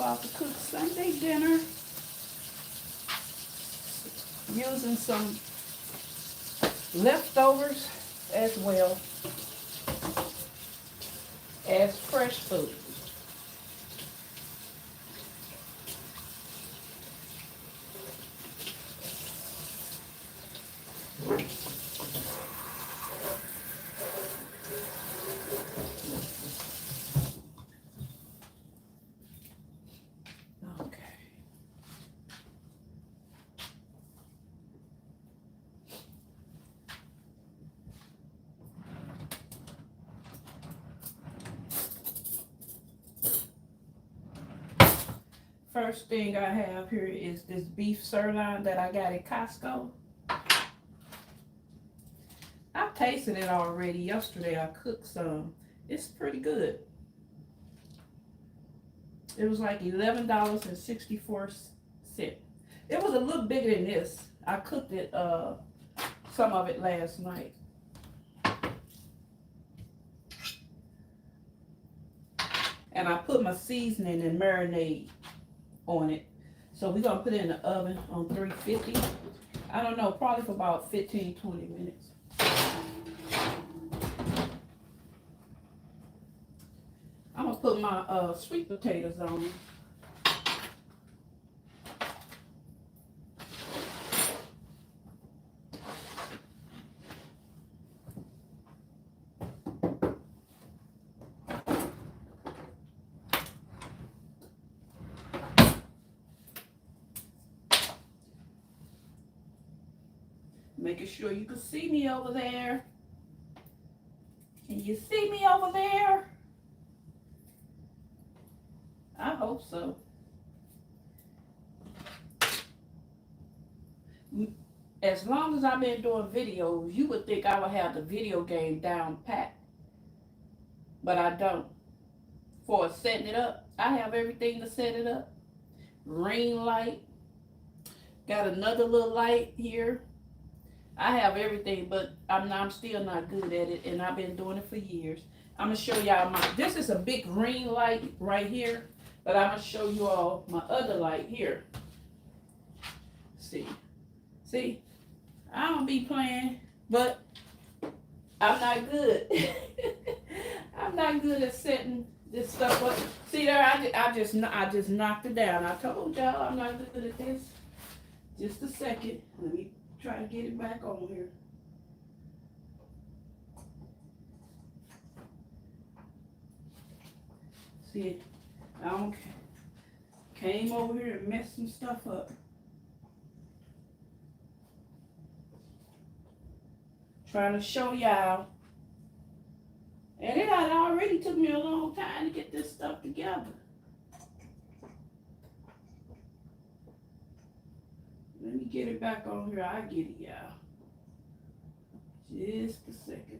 about to cook Sunday dinner using some leftovers as well as fresh food. First thing I have here is this beef sirloin that I got at Costco. I tasted it already yesterday. I cooked some. It's pretty good. It was like $11.64. It was a little bigger than this. I cooked it, some of it last night. And I put my seasoning and marinade on it. So we're going to put it in the oven on 350. I don't know, probably for about 15-20 minutes. I'm going to put my sweet potatoes on. Making sure you can see me over there. Can you see me over there? I hope so. As long as I've been doing videos, you would think I would have the video game down pat. But I don't. For setting it up, I have everything to set it up. Ring light. Got another little light here. I have everything, but I'm still not good at it, and I've been doing it for years. I'm going to show y'all this is a big ring light right here, but I'm going to show you all my other light here. See, I don't be playing, but I'm not good. I'm not good at setting this stuff up. See there, I just knocked it down. I told y'all I'm not good at this. Just a second. Let me try to get it back on here. See, I came over here and messed some stuff up. Trying to show y'all. And it had already took me a long time to get this stuff together. Let me get it back on here. I get it, y'all. Just a second.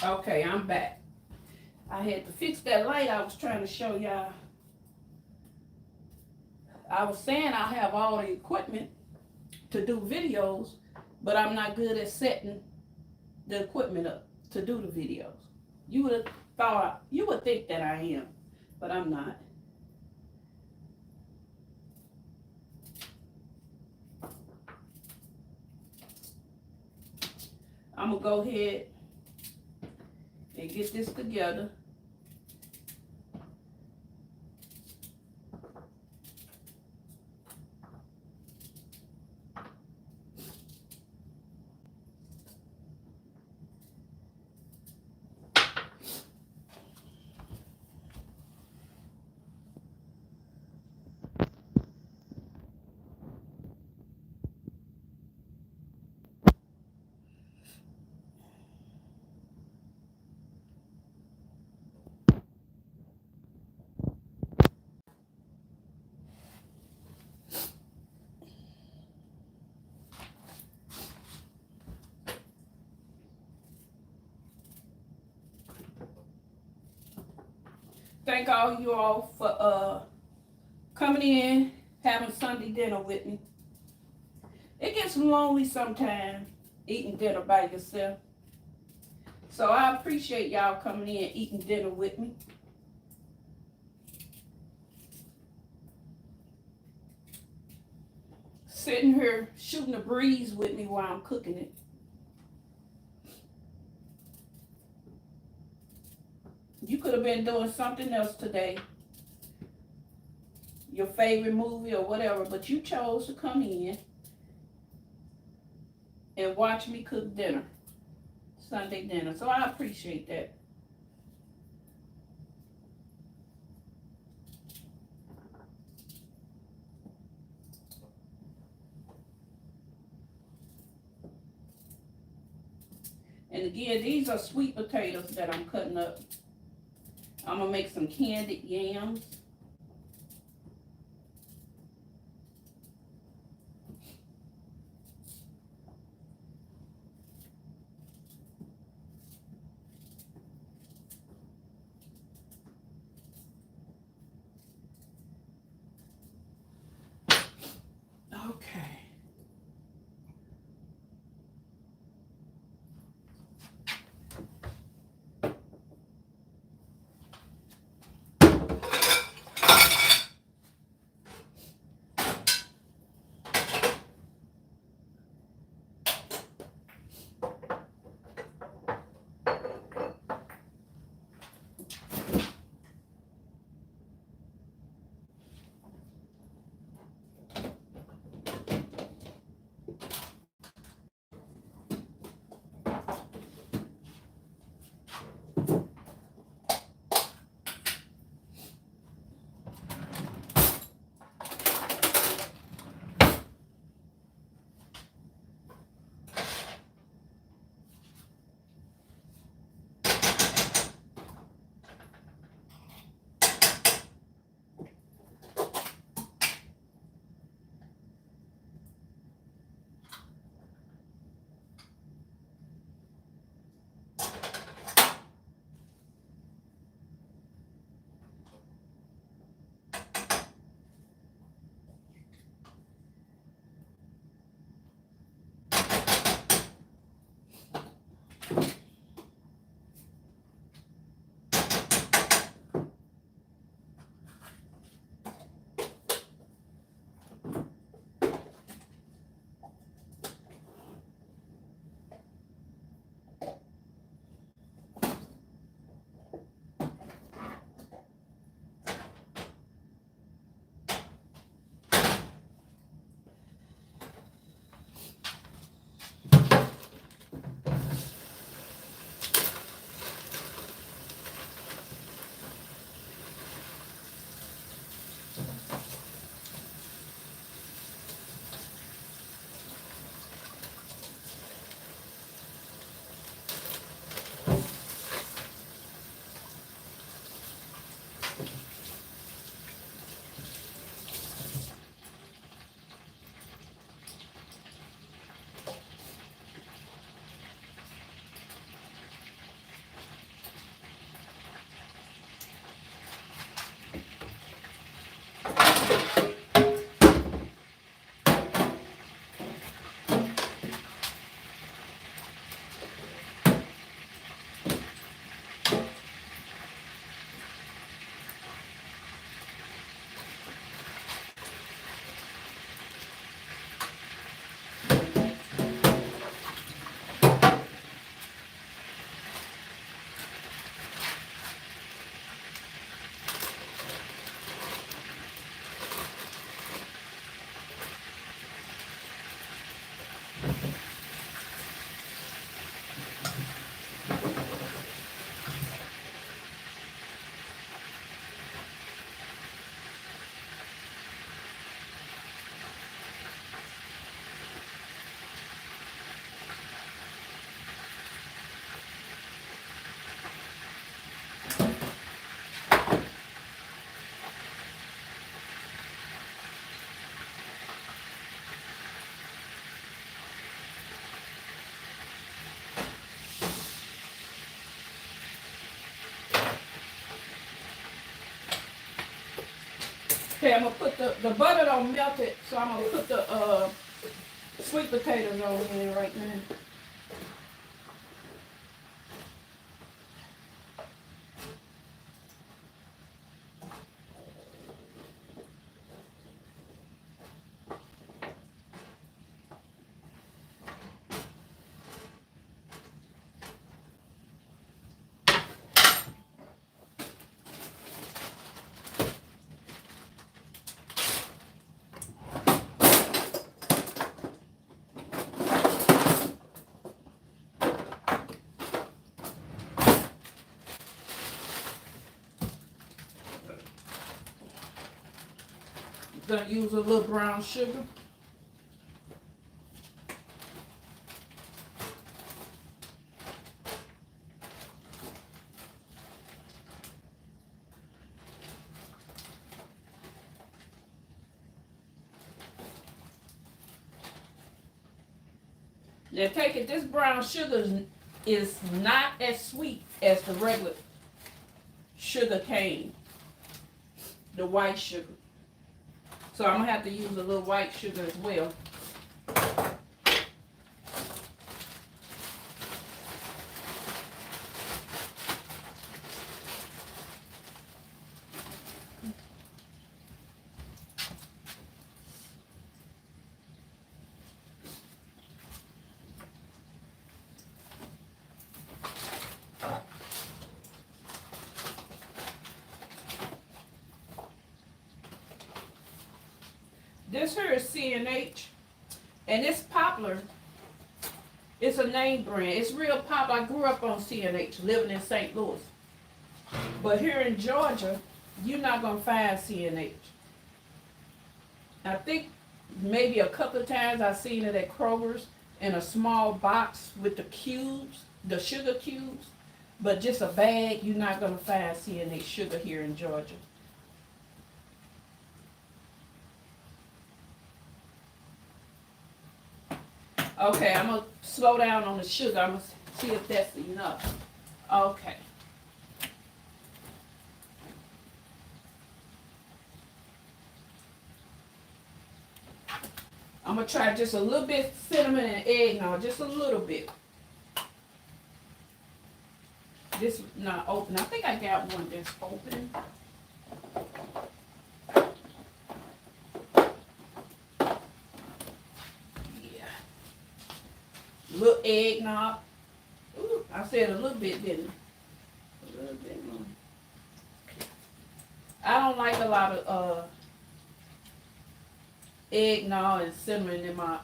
Okay, I'm back. I had to fix that light I was trying to show y'all. I was saying I have all the equipment to do videos, but I'm not good at setting the equipment up to do the videos. You would think that I am, but I'm not. I'm going to go ahead and get this together. Thank all you all for coming in, having Sunday dinner with me. It gets lonely sometimes eating dinner by yourself. So I appreciate y'all coming in, eating dinner with me. Sitting here shooting a breeze with me while I'm cooking it. You could have been doing something else today. Your favorite movie or whatever, but you chose to come in and watch me cook dinner. Sunday dinner. So I appreciate that. And again, these are sweet potatoes that I'm cutting up. I'm going to make some candied yams. Okay. Okay, I'm gonna put the butter don't melt it, so I'm gonna put the sweet potatoes on here right now. Gonna use a little brown sugar. Now take it, this brown sugar is not as sweet as the regular sugar cane, the white sugar. So I'm gonna have to use a little white sugar as well. This here is C&H, and it's popular. It's a name brand. It's real popular. I grew up on C&H, living in St. Louis. But here in Georgia, you're not going to find C&H. I think maybe a couple of times I've seen it at Kroger's in a small box with the cubes, the sugar cubes. But just a bag, you're not going to find C&H sugar here in Georgia. Okay, I'm going to slow down on the sugar. I'm going to see if that's enough. Okay. I'm going to try just a little bit cinnamon and eggnog, just a little bit. This not open. I think I got one that's open. Little eggnog. Ooh, I said a little bit, didn't I? A little bit more. I don't like a lot of eggnog and cinnamon in my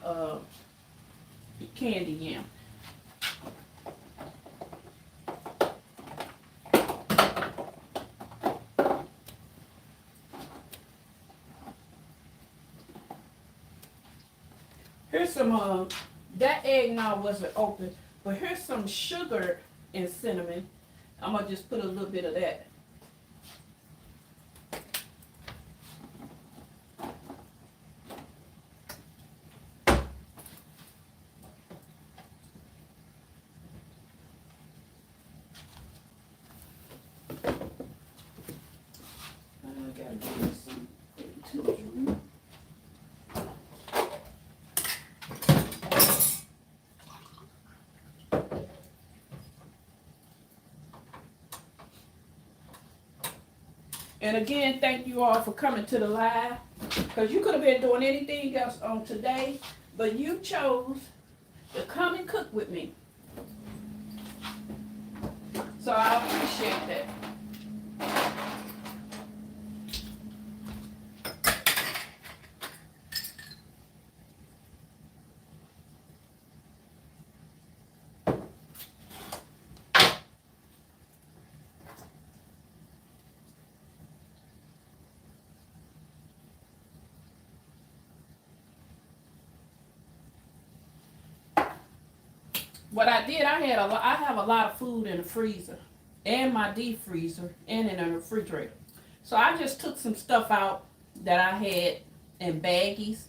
candy yam. Here's some that eggnog wasn't open, but here's some sugar and cinnamon. I'm gonna just put a little bit of that. I gotta give me some too. And again, thank you all for coming to the live, because you could have been doing anything else on today, but you chose to come and cook with me. So I appreciate that. What I did, I have a lot of food in the freezer, and my deep freezer, and in the refrigerator. So I just took some stuff out that I had in baggies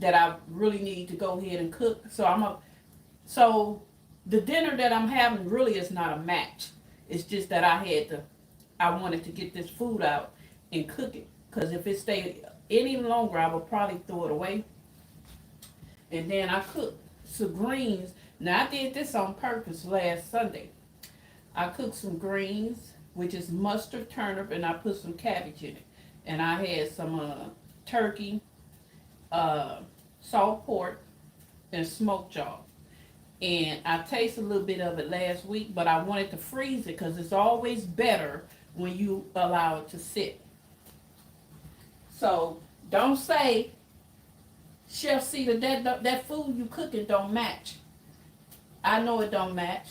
that I really need to go ahead and cook. So the dinner that I'm having really is not a match. It's just that I wanted to get this food out and cook it. Because if it stayed any longer, I would probably throw it away. And then I cooked some greens. Now, I did this on purpose last Sunday. I cooked some greens, which is mustard, turnip, and I put some cabbage in it. And I had some turkey, salt pork, and smoked jaw. And I tasted a little bit of it last week, but I wanted to freeze it because it's always better when you allow it to sit. So don't say, Chef Cedar, that food you cooking don't match. I know it don't match.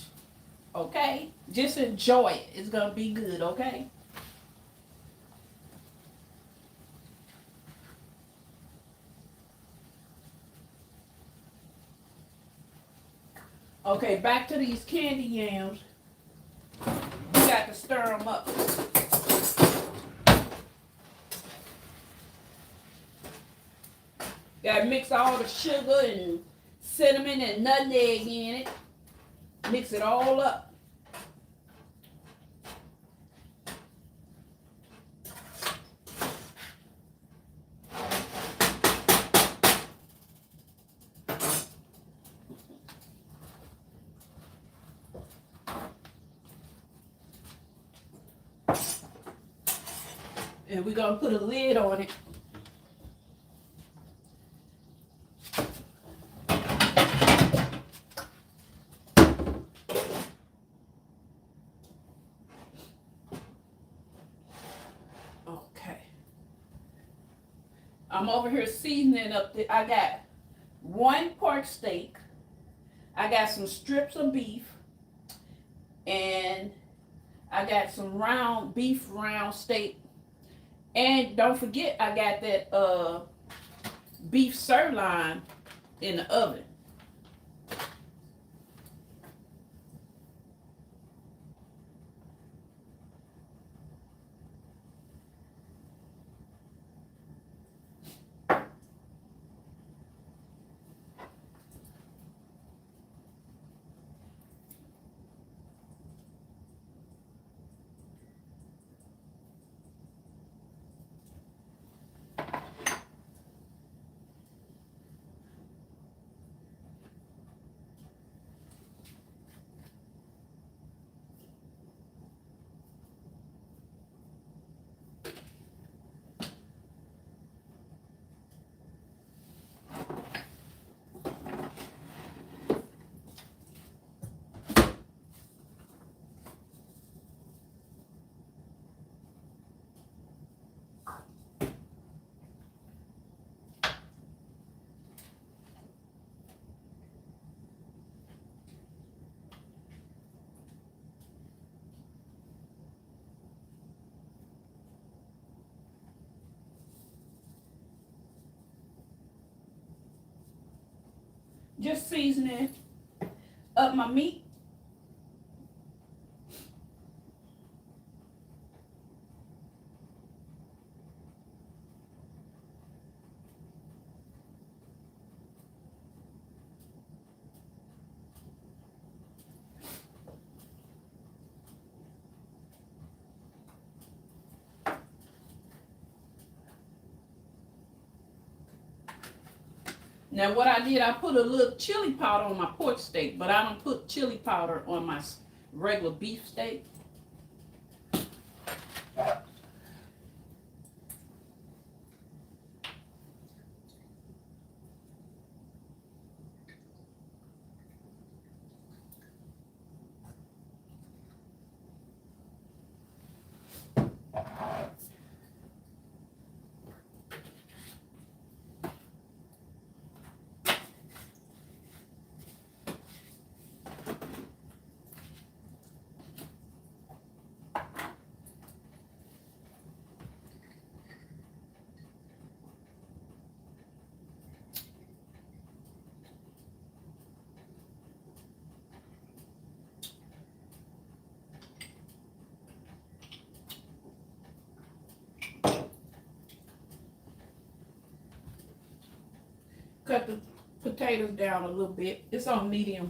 Okay? Just enjoy it. It's going to be good, okay? Okay, back to these candy yams. You got to stir them up. Got to mix all the sugar and cinnamon and nutmeg in it. Mix it all up. And we're going to put a lid on it. Okay. I'm over here seasoning up. I got one pork steak. I got some strips of beef. And I got some beef round steak. And don't forget, I got that beef sirloin in the oven. Just seasoning up my meat. Now what I did, I put a little chili powder on my pork steak, but I don't put chili powder on my regular beef steak. Cut the potatoes down a little bit. It's on medium.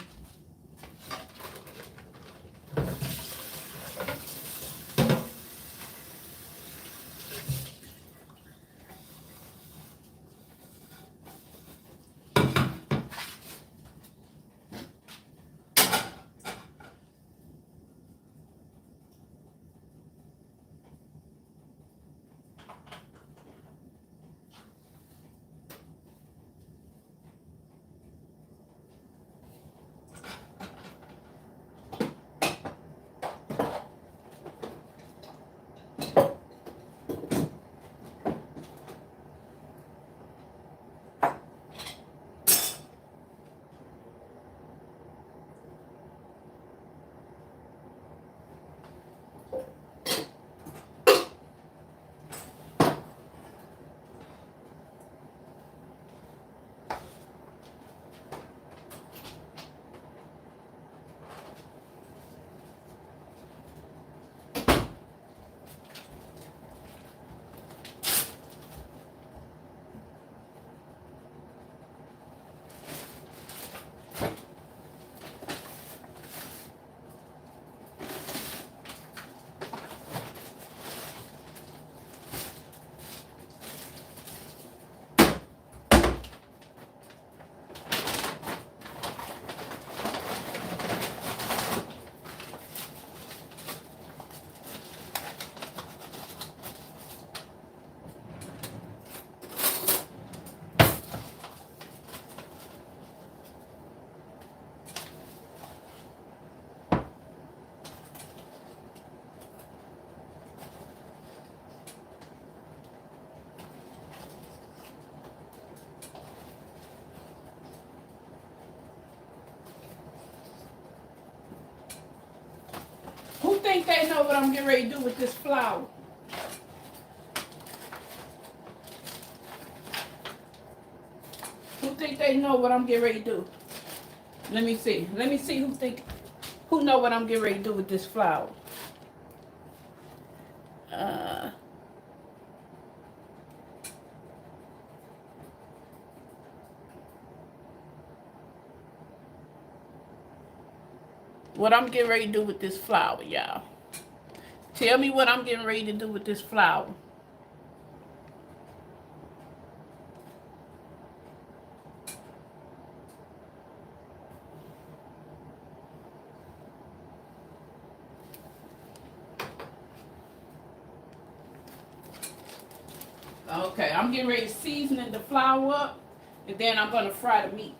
they know what I'm getting ready to do with this flour? Who think they know what I'm getting ready to do? Let me see. Let me see who know what I'm getting ready to do with this flour. What I'm getting ready to do with this flour, y'all. Tell me what I'm getting ready to do with this flour. Okay, I'm getting ready to season the flour up, and then I'm going to fry the meat.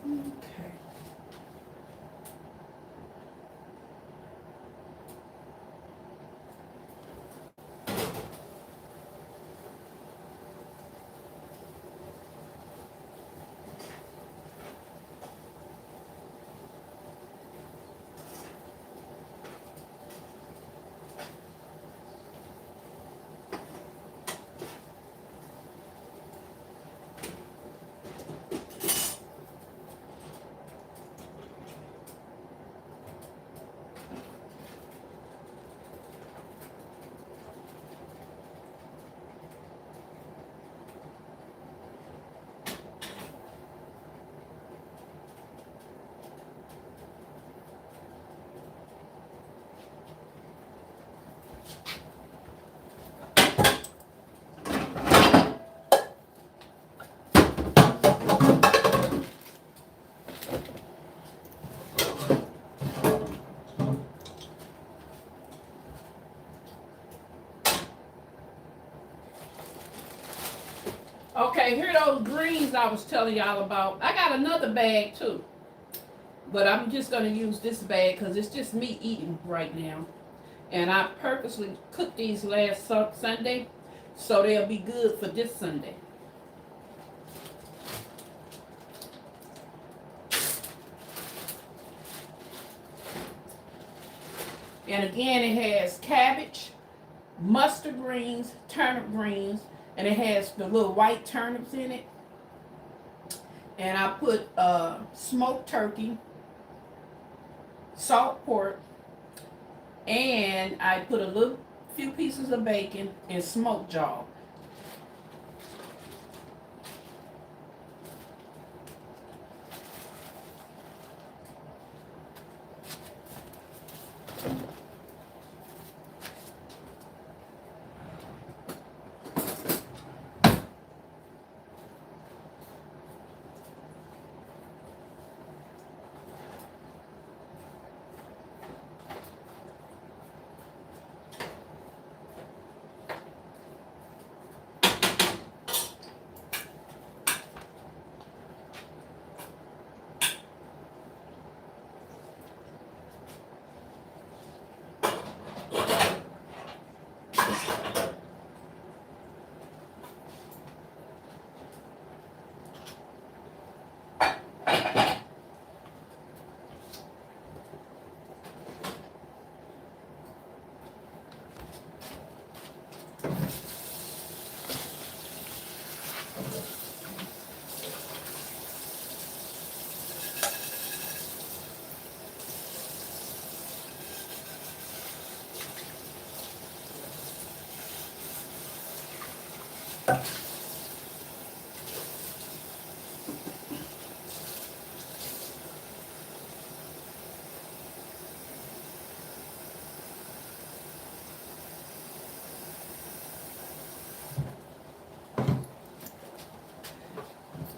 Okay. Okay, here are those greens I was telling y'all about. I got another bag too, but I'm just gonna use this bag because it's just me eating right now. And I purposely cooked these last Sunday so they'll be good for this Sunday. And again, it has cabbage, mustard greens, turnip greens, and it has the little white turnips in it. And I put smoked turkey, salt pork, and I put a little few pieces of bacon and smoked jaw.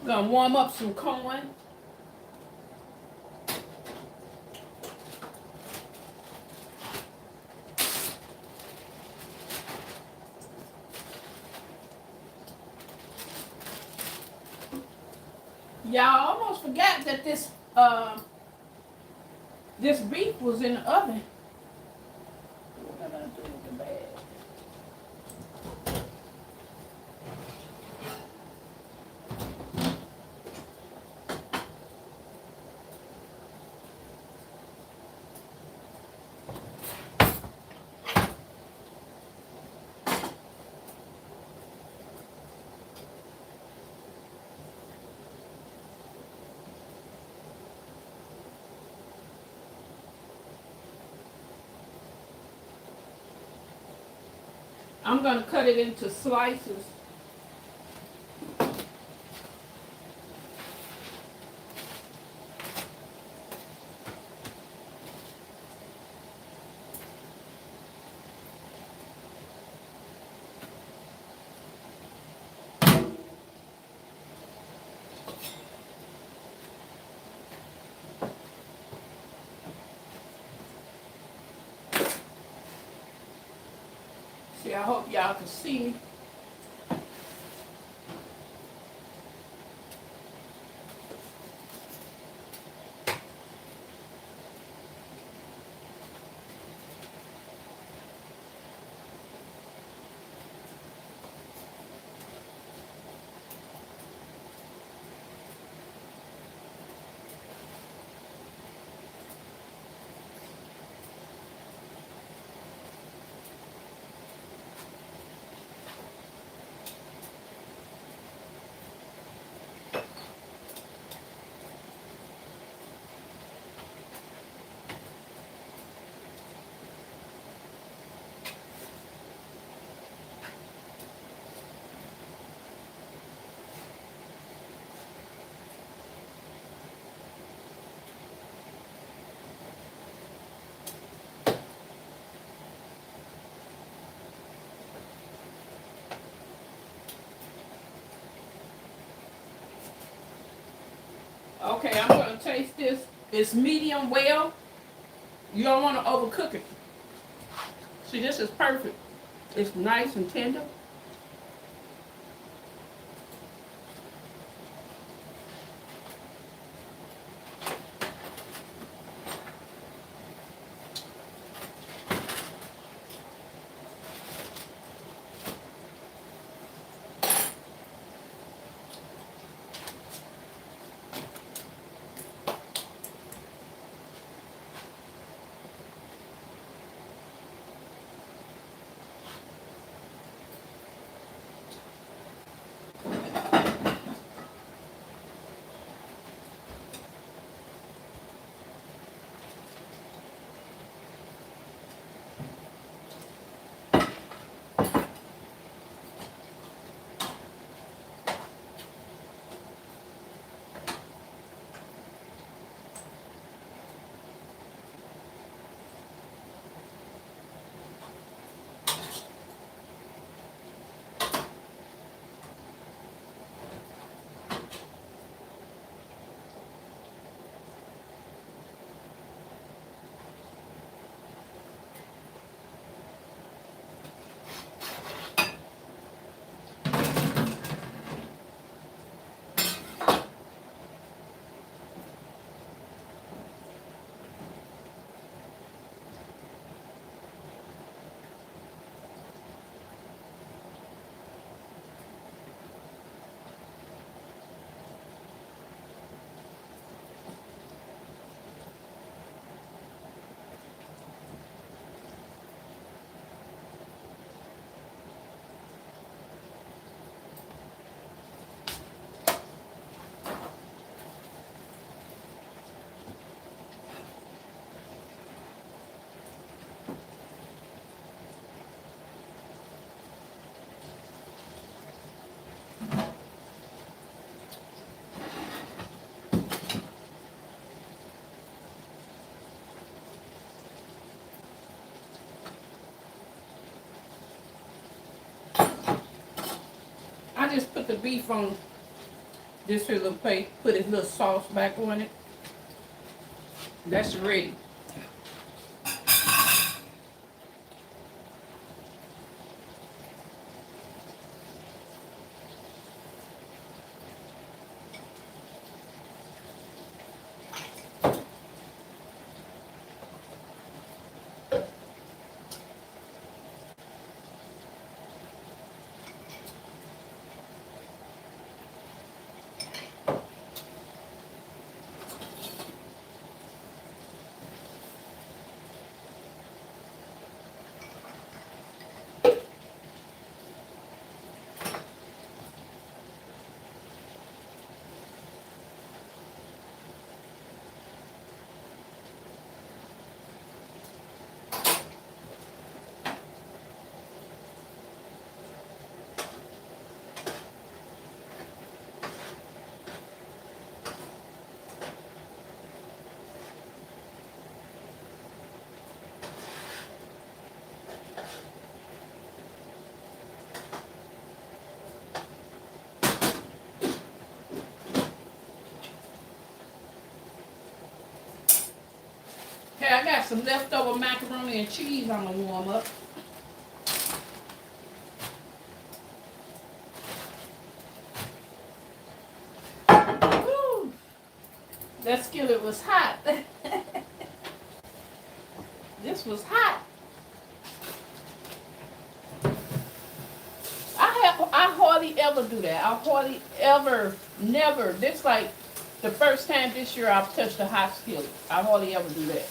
Gonna warm up some corn. Y'all almost forgot that this beef was in the oven. What did I do with the bag? I'm gonna cut it into slices. See, I hope y'all can see me. Okay, I'm gonna taste this. It's medium well. You don't want to overcook it. See, this is perfect. It's nice and tender. I just put the beef on this here little plate, put his little sauce back on it. That's ready. Okay, I got some leftover macaroni and cheese I'm gonna warm up. Woo. That skillet was hot. This was hot. I hardly ever do that. I hardly ever, never. This like the first time this year I've touched a hot skillet. I hardly ever do that.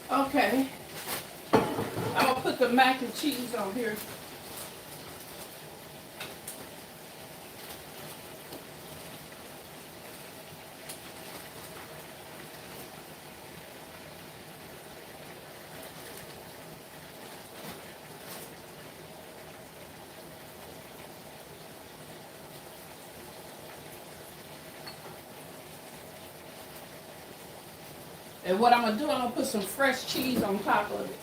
Okay. I'm gonna put the mac and cheese on here. And what I'm gonna do, I'm gonna put some fresh cheese on top of it.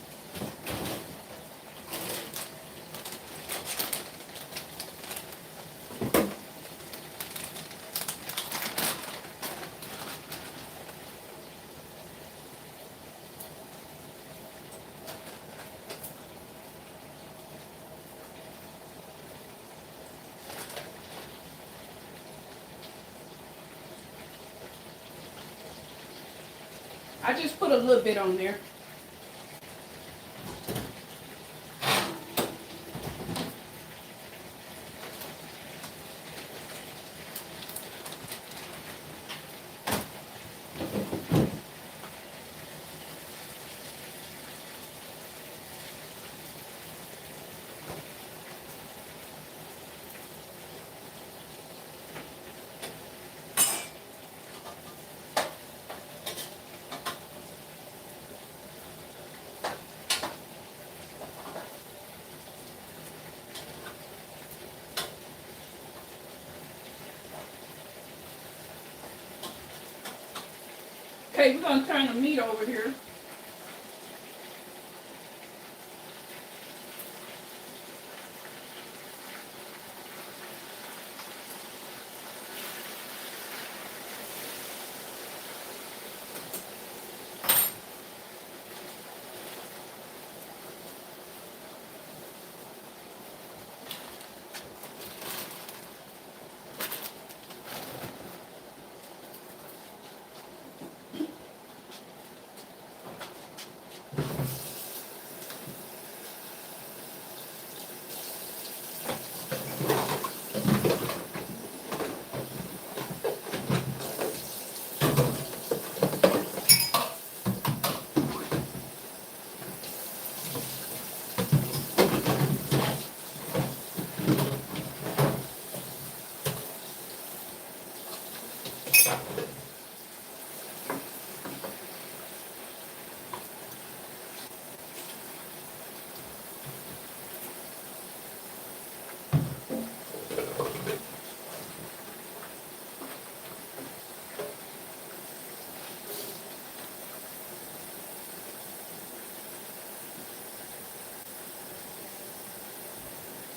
I just put a little bit on there. Okay, we're gonna turn the meat over here.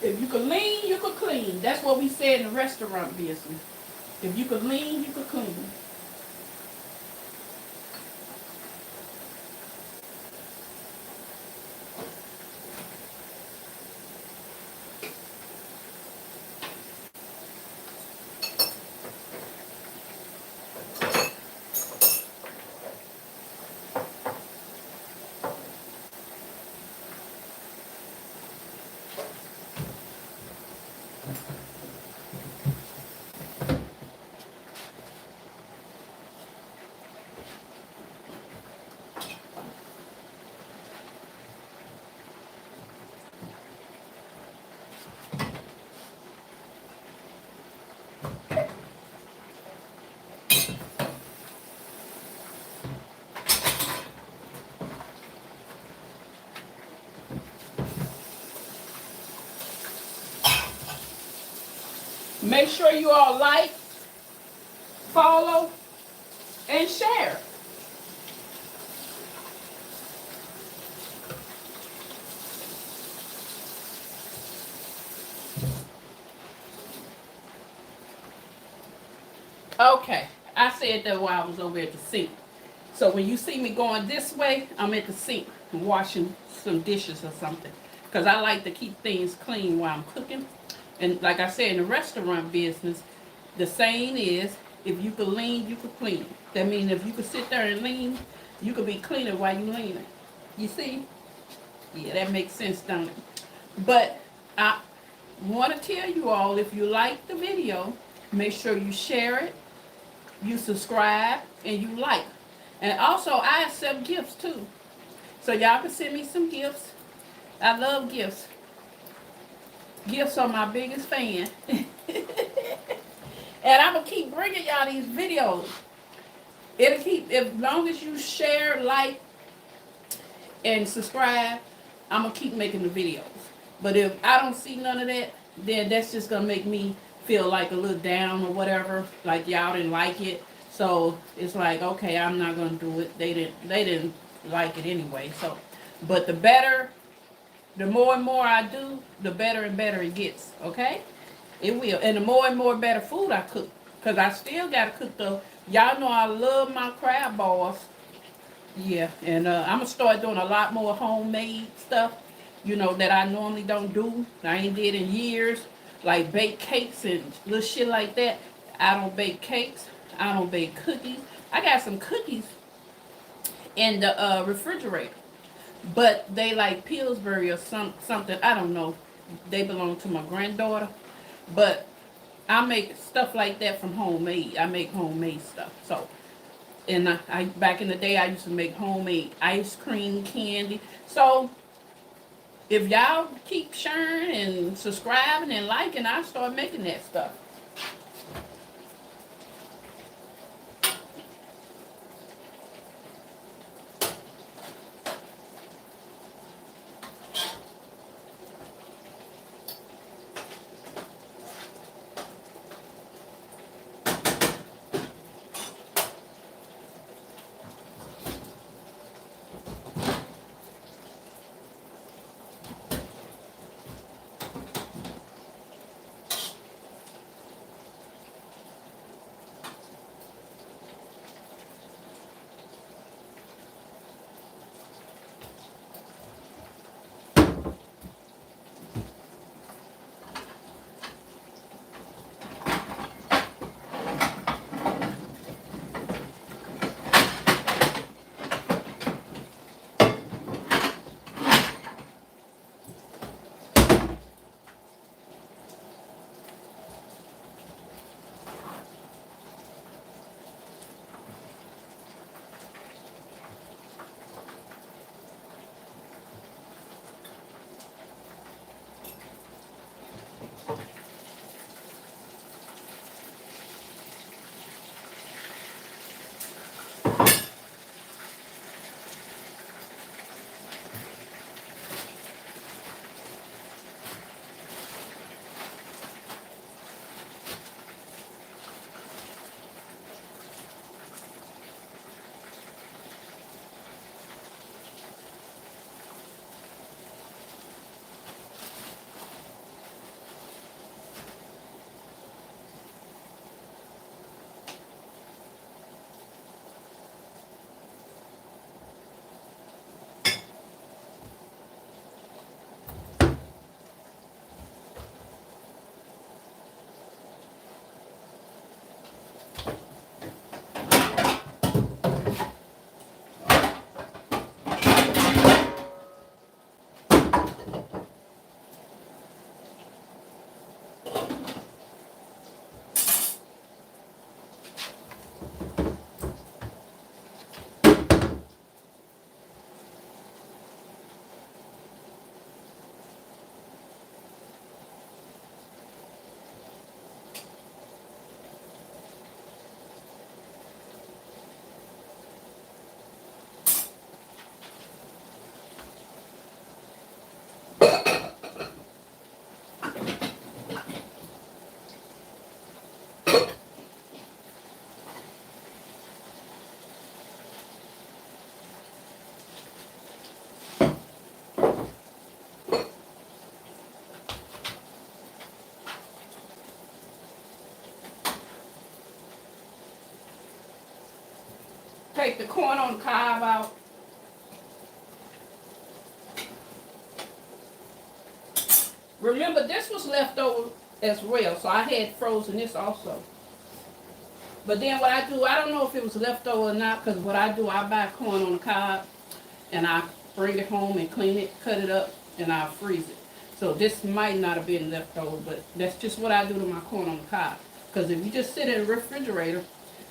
If you can lean, you can clean. That's what we say in the restaurant business. If you can lean, you can clean. Make sure you all like, follow, and share. Okay, I said that while I was over at the sink. So when you see me going this way, I'm at the sink washing some dishes or something. Because I like to keep things clean while I'm cooking. And like I said, in the restaurant business, the saying is, if you could lean, you could clean. That means if you could sit there and lean, you could be cleaner while you leaning. You see? Yeah, that makes sense, don't it? But I want to tell you all, if you like the video, make sure you share it, you subscribe, and you like. And also, I accept gifts too. So y'all can send me some gifts. I love gifts. Gifts are my biggest fan. And I'm going to keep bringing y'all these videos. It'll keep, as long as you share, like, and subscribe, I'm going to keep making the videos. But if I don't see none of that, then that's just going to make me feel like a little down or whatever. Like y'all didn't like it. So it's like, okay, I'm not going to do it. They didn't like it anyway. So, but the more and more I do, the better and better it gets. Okay? It will. And the more and more better food I cook. Because I still got to cook though. Y'all know I love my crab balls. Yeah. And I'm going to start doing a lot more homemade stuff, that I normally don't do. I ain't did in years. Like bake cakes and little shit like that. I don't bake cakes. I don't bake cookies. I got some cookies in the refrigerator. But they like Pillsbury or something. I don't know. They belong to my granddaughter. But I make stuff like that from homemade. I make homemade stuff. So, and I back in the day, I used to make homemade ice cream, candy. So, if y'all keep sharing and subscribing and liking, I'll start making that stuff. take the corn on the cob out. Remember, this was left over as well, so I had frozen this also. But then what I do, I don't know if it was left over or not, because what I do, I buy corn on the cob, and I bring it home and clean it, cut it up, and I freeze it. So this might not have been left over, but that's just what I do to my corn on the cob. Because if you just sit in the refrigerator,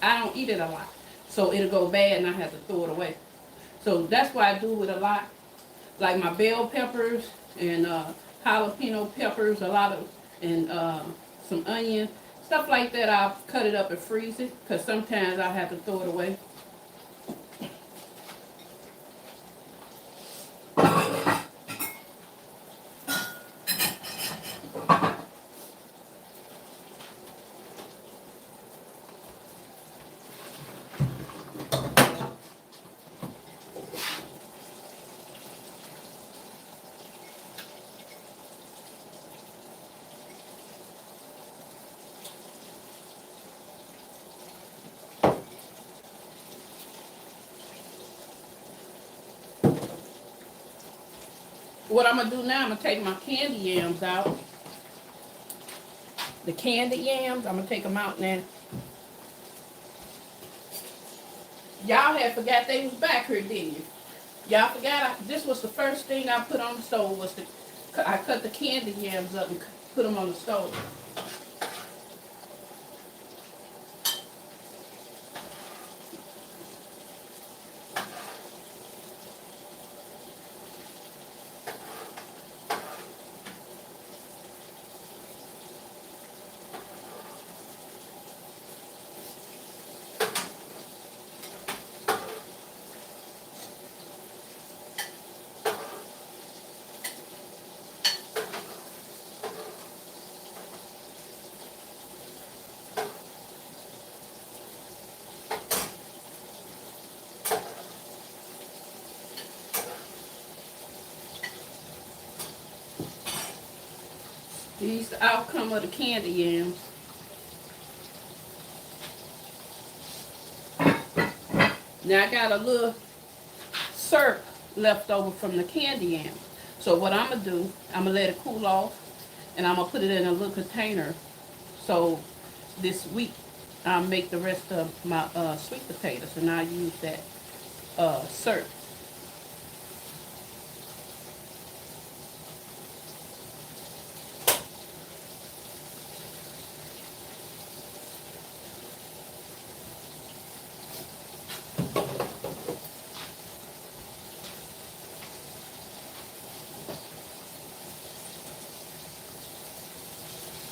I don't eat it a lot. So it'll go bad and I have to throw it away. So that's what I do with a lot. Like my bell peppers and jalapeno peppers, a lot of, and some onion. Stuff like that, I'll cut it up and freeze it. Because sometimes I have to throw it away. What I'm going to do now, I'm going to take my candy yams out. The candied yams, I'm going to take them out now. Y'all had forgot they was back here, didn't you? Y'all forgot this was the first thing I put on the stove was I cut the candied yams up and put them on the stove. These the outcome of the candy yams. Now I got a little syrup left over from the candy yams. So what I'm going to do, I'm going to let it cool off and I'm going to put it in a little container. So this week I'll make the rest of my sweet potatoes and I'll use that syrup.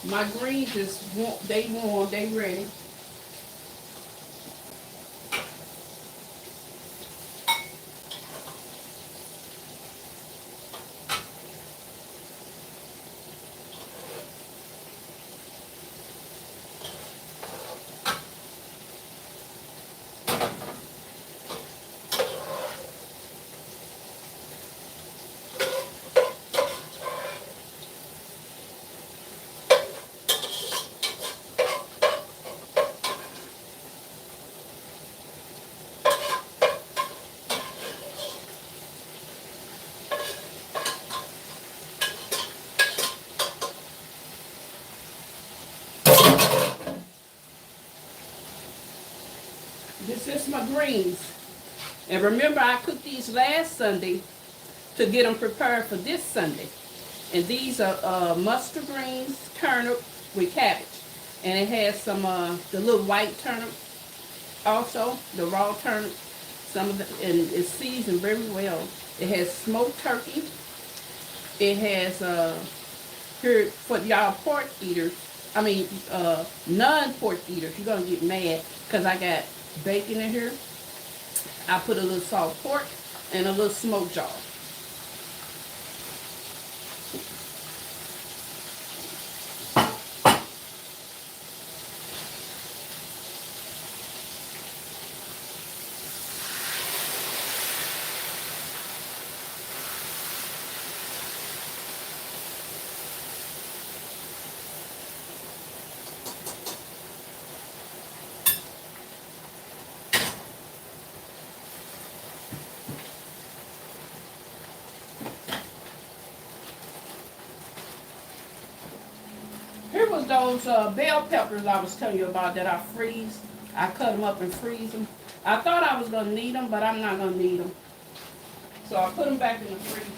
My greens is warm, they ready. This is my greens. And remember, I cooked these last Sunday to get them prepared for this Sunday. And these are mustard greens, turnip with cabbage. And it has some, the little white turnip also, the raw turnip. Some of the, and it's seasoned very well. It has smoked turkey. It has, here, for y'all pork eaters, I mean, non-pork eaters, you're going to get mad because I got bacon in here. I put a little salt pork and a little smoked jaw. was those bell peppers I was telling you about that I freeze. I cut them up and freeze them. I thought I was going to need them, but I'm not going to need them. So I put them back in the freezer.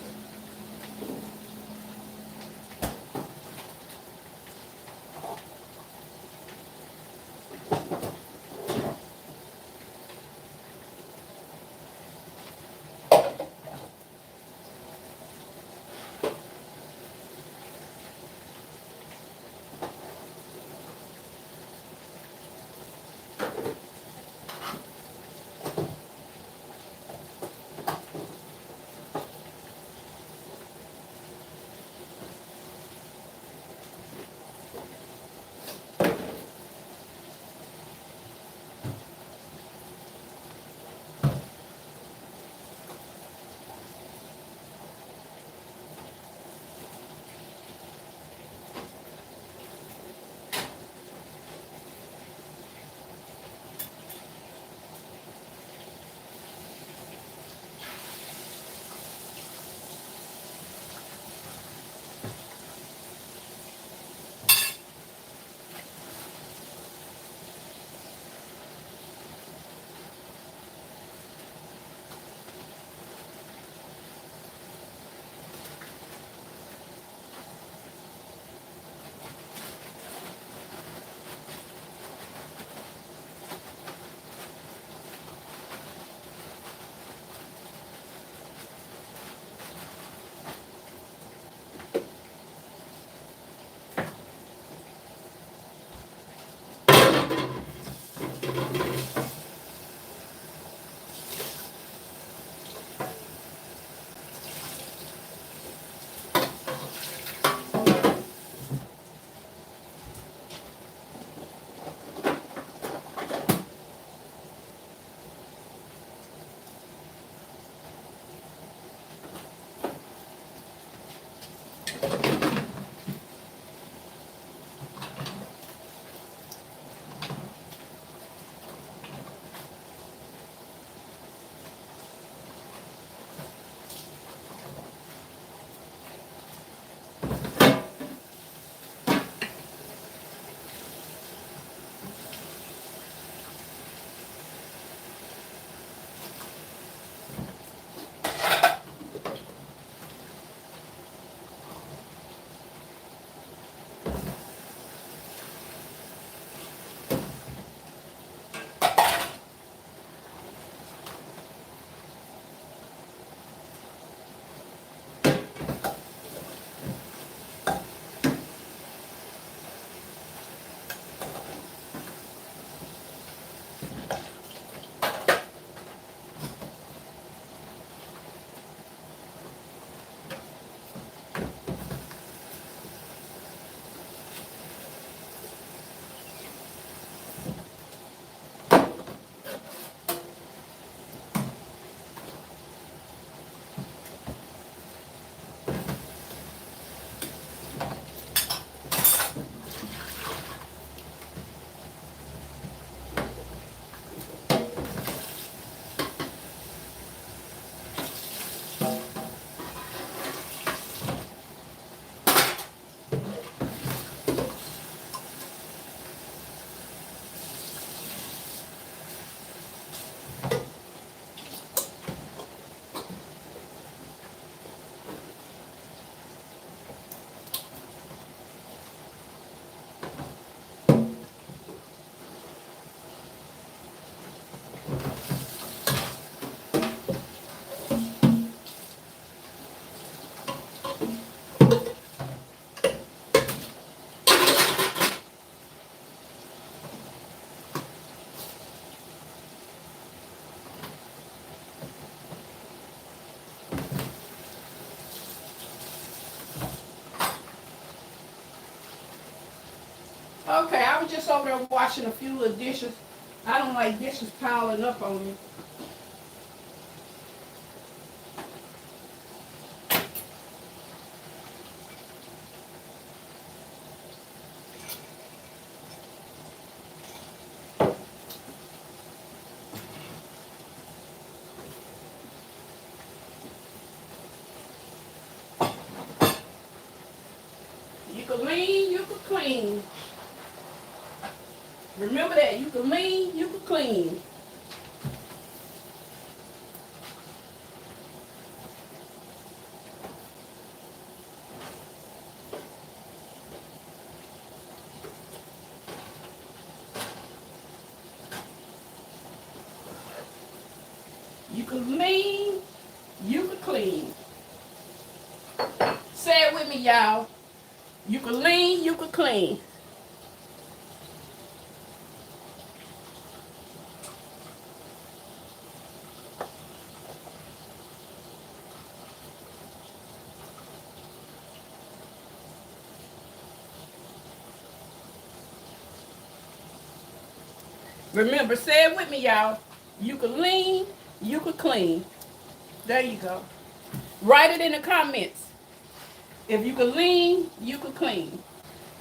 Okay, I was just over there washing a few of the dishes. I don't like dishes piling up on me. You can lean, you can clean. Remember that. You can lean, you can clean. You can lean, you can clean. Say it with me, y'all. You can lean, you can clean. Remember, say it with me, y'all. You can lean, you can clean. There you go. Write it in the comments. If you can lean, you can clean.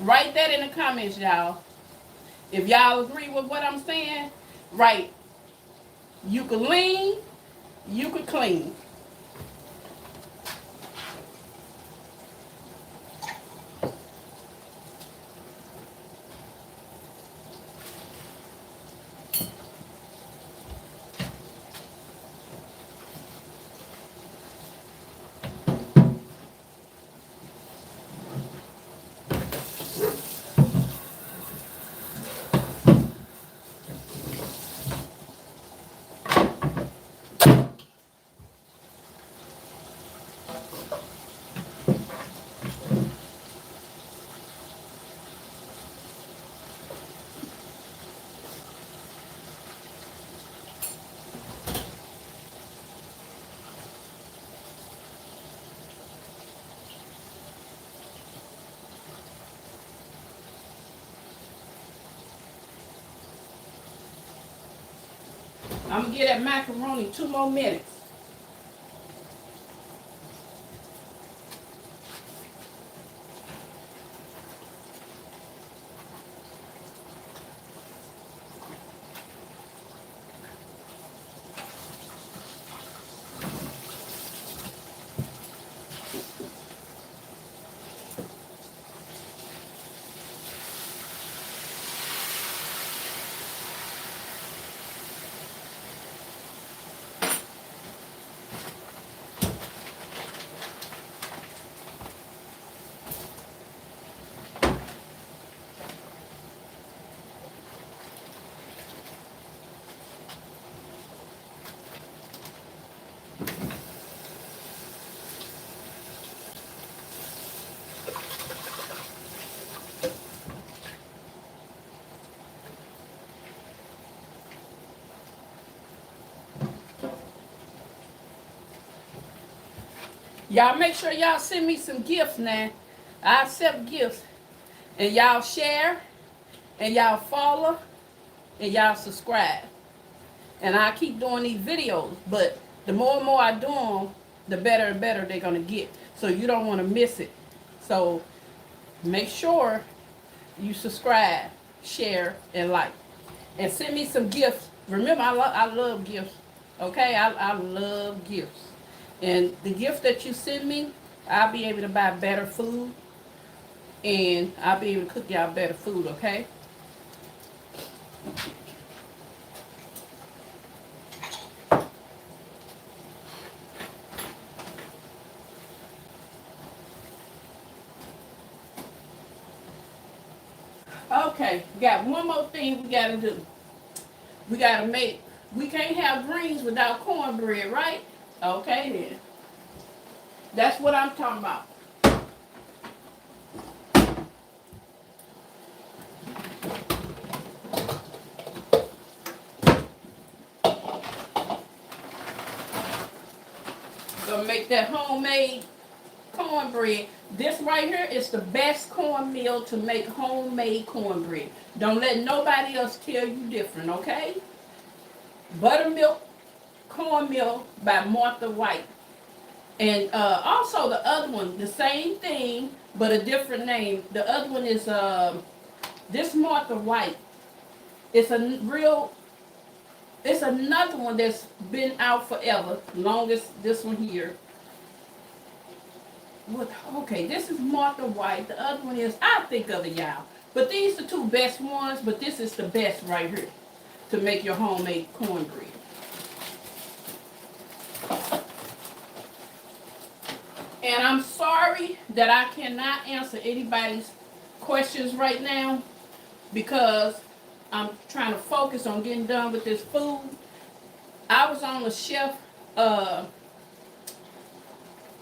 Write that in the comments, y'all. If y'all agree with what I'm saying, write. You can lean, you can clean. I'm going to give that macaroni 2 more minutes. Y'all make sure y'all send me some gifts now. I accept gifts. And y'all share, and y'all follow, and y'all subscribe. And I keep doing these videos, but the more and more I do them, the better and better they're going to get. So you don't want to miss it. So make sure you subscribe, share, and like. And send me some gifts. Remember, I love gifts. Okay? I love gifts. And the gift that you send me, I'll be able to buy better food. And I'll be able to cook y'all better food, okay? Okay, we got one more thing we gotta do. We gotta make, we can't have greens without cornbread, right? Okay then. That's what I'm talking about. Gonna make that homemade cornbread. This right here is the best cornmeal to make homemade cornbread. Don't let nobody else tell you different, okay? Buttermilk cornmeal by Martha White. And also the other one, the same thing, but a different name. The other one is this Martha White. It's a real, it's another one that's been out forever, longest this one here. what? Okay, this is Martha White. The other one is, I think of it, y'all. But these are the two best ones. But this is the best right here to make your homemade cornbread. And I'm sorry that I cannot answer anybody's questions right now because I'm trying to focus on getting done with this food. I was on the chef, I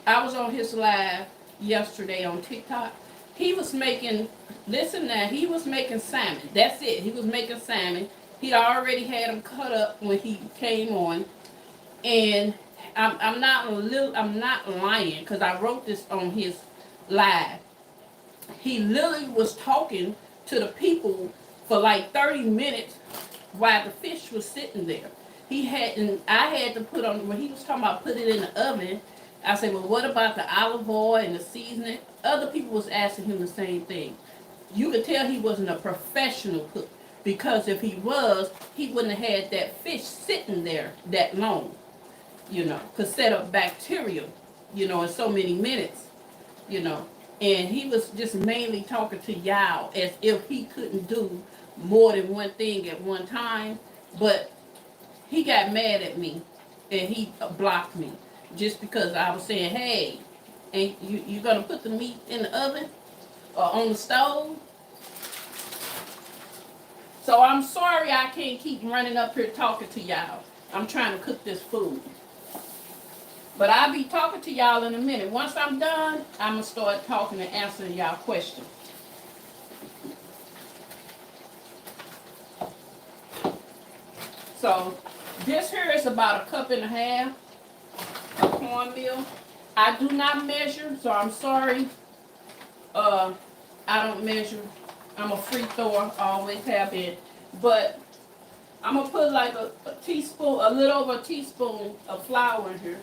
was on his live yesterday on TikTok. He was making, listen now, he was making salmon. That's it. He was making salmon. He already had them cut up when he came on. And I'm not lying because I wrote this on his live. He literally was talking to the people for like 30 minutes while the fish was sitting there. He had, and I had to put on, when he was talking about put it in the oven, I said, well, what about the olive oil and the seasoning? Other people was asking him the same thing. You could tell he wasn't a professional cook because if he was, he wouldn't have had that fish sitting there that long, could set up bacteria, in so many minutes, you know. And he was just mainly talking to y'all as if he couldn't do more than one thing at one time. But he got mad at me and he blocked me just because I was saying, hey, ain't you gonna put the meat in the oven or on the stove? So I'm sorry I can't keep running up here talking to y'all. I'm trying to cook this food. But I'll be talking to y'all in a minute. Once I'm done, I'm going to start talking and answering y'all questions. So this here is about 1.5 cups of cornmeal. I do not measure, so I'm sorry. I don't measure. I'm a free thrower, always have been. But I'm going to put like a teaspoon, a little over a teaspoon of flour in here.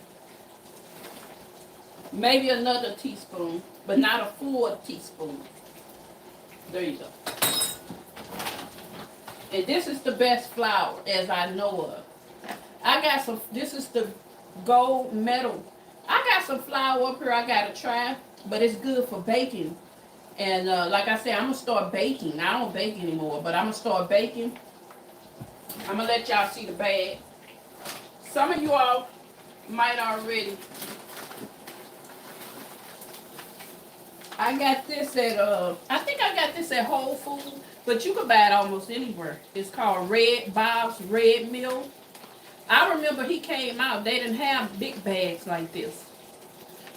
Maybe another teaspoon, but not a full teaspoon. There you go. And this is the best flour as I know of. I got some, this is the gold medal. I got some flour up here I got to try, but it's good for baking. And like I said, I'm going to start baking. I don't bake anymore, but I'm going to start baking. I'm going to let y'all see the bag. Some of you all might already. I got this at, I think I got this at Whole Foods, but you can buy it almost anywhere. It's called Bob's Red Mill. I remember he came out, they didn't have big bags like this.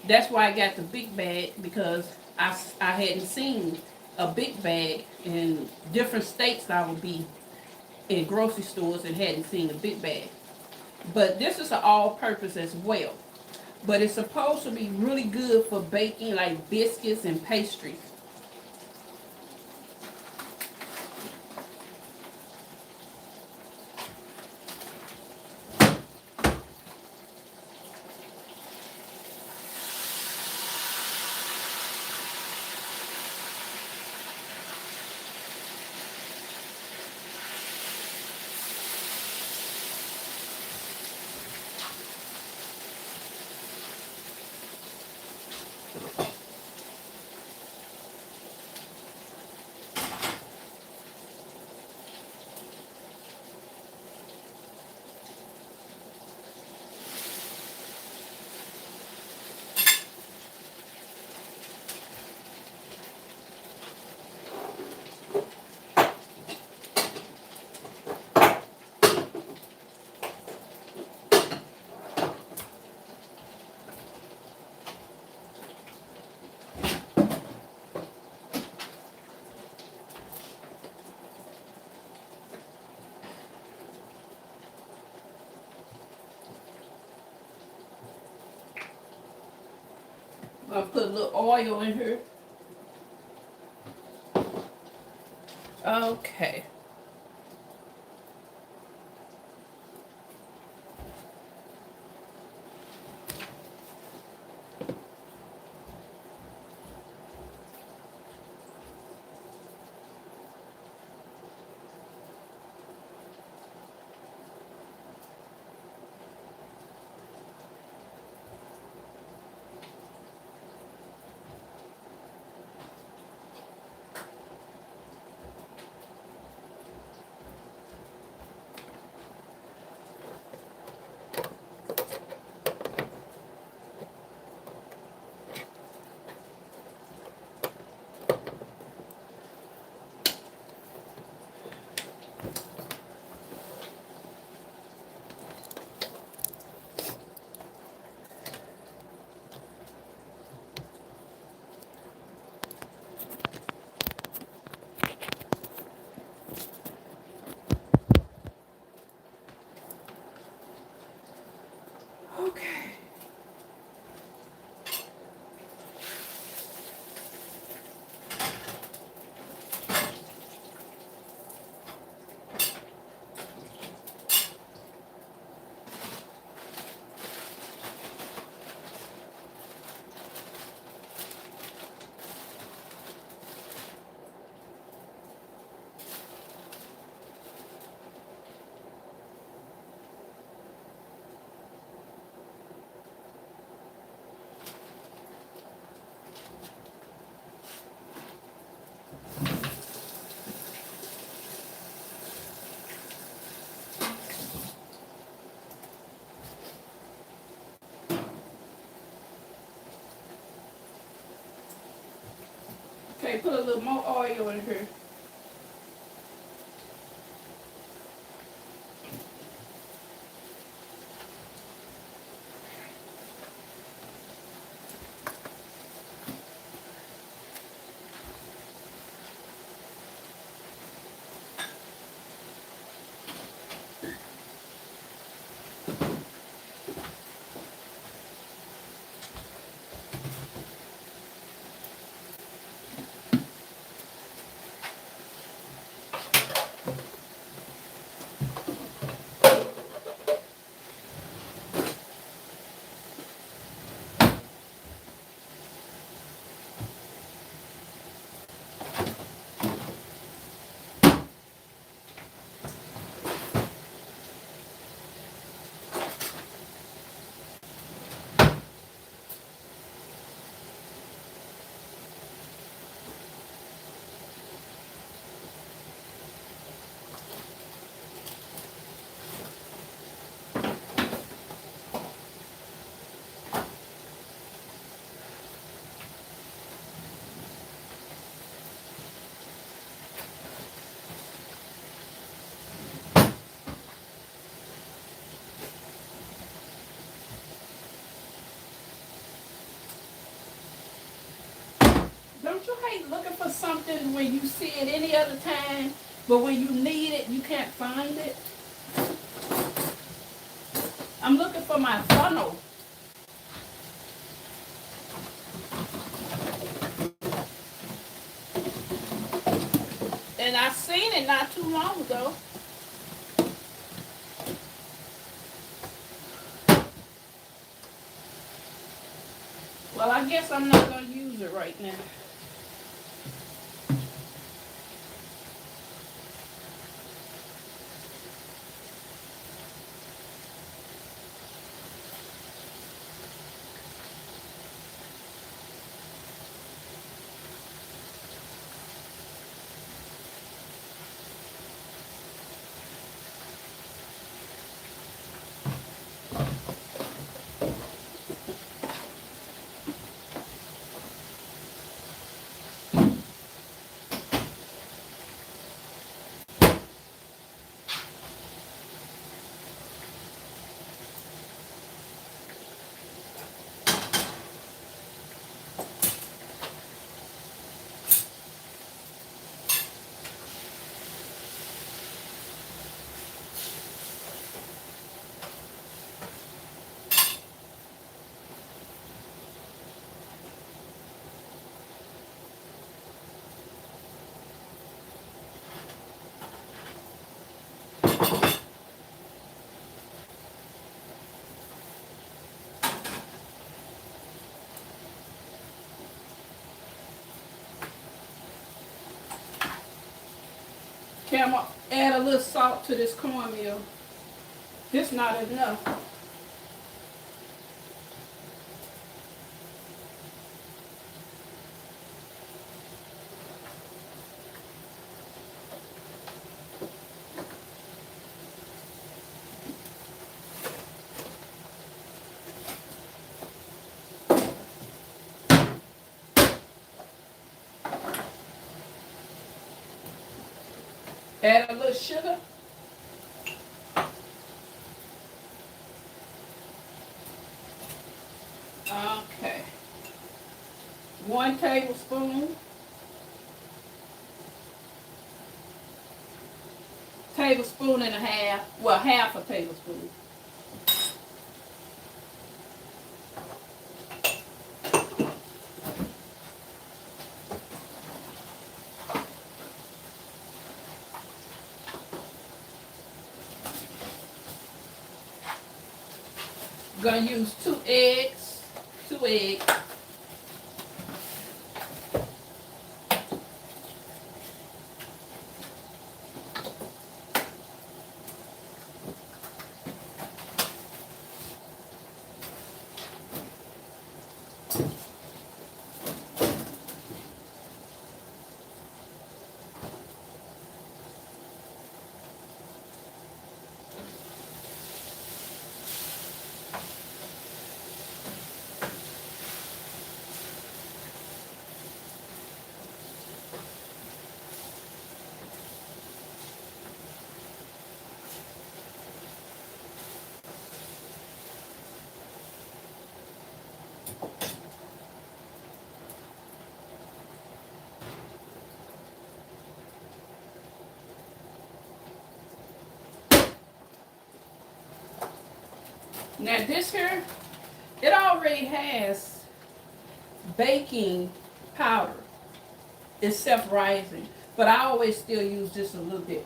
That's why I got the big bag, because I hadn't seen a big bag in different states. I would be in grocery stores and hadn't seen a big bag. But this is an all-purpose as well. But it's supposed to be really good for baking like biscuits and pastries. I'm going to put a little oil in here. Okay. Okay, put a little more oil in here. Don't you hate looking for something when you see it any other time, but when you need it, you can't find it? I'm looking for my funnel. And I seen it not too long ago. Well, I guess I'm not going to use it right now. Okay, I'm going to add a little salt to this cornmeal. This not enough. Add a little sugar. Okay. 1 tablespoon. Tablespoon and a half. Well, half a tablespoon. Gonna use 2 eggs. 2 eggs. Now this here, it already has baking powder. It's self-rising, but I always still use just a little bit.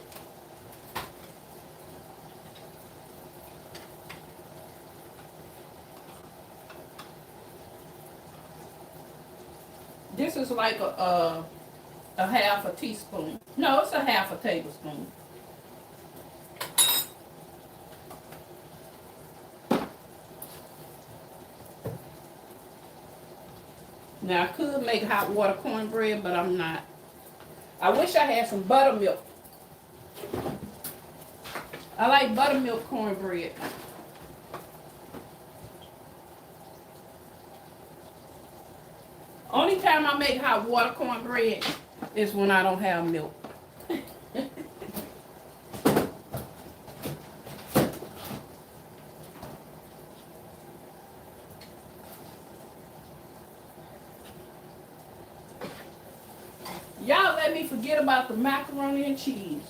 This is like a half a teaspoon. No, it's a half a tablespoon. Now I could make hot water cornbread, but I'm not. I wish I had some buttermilk. I like buttermilk cornbread. Only time I make hot water cornbread is when I don't have milk. Y'all let me forget about the macaroni and cheese.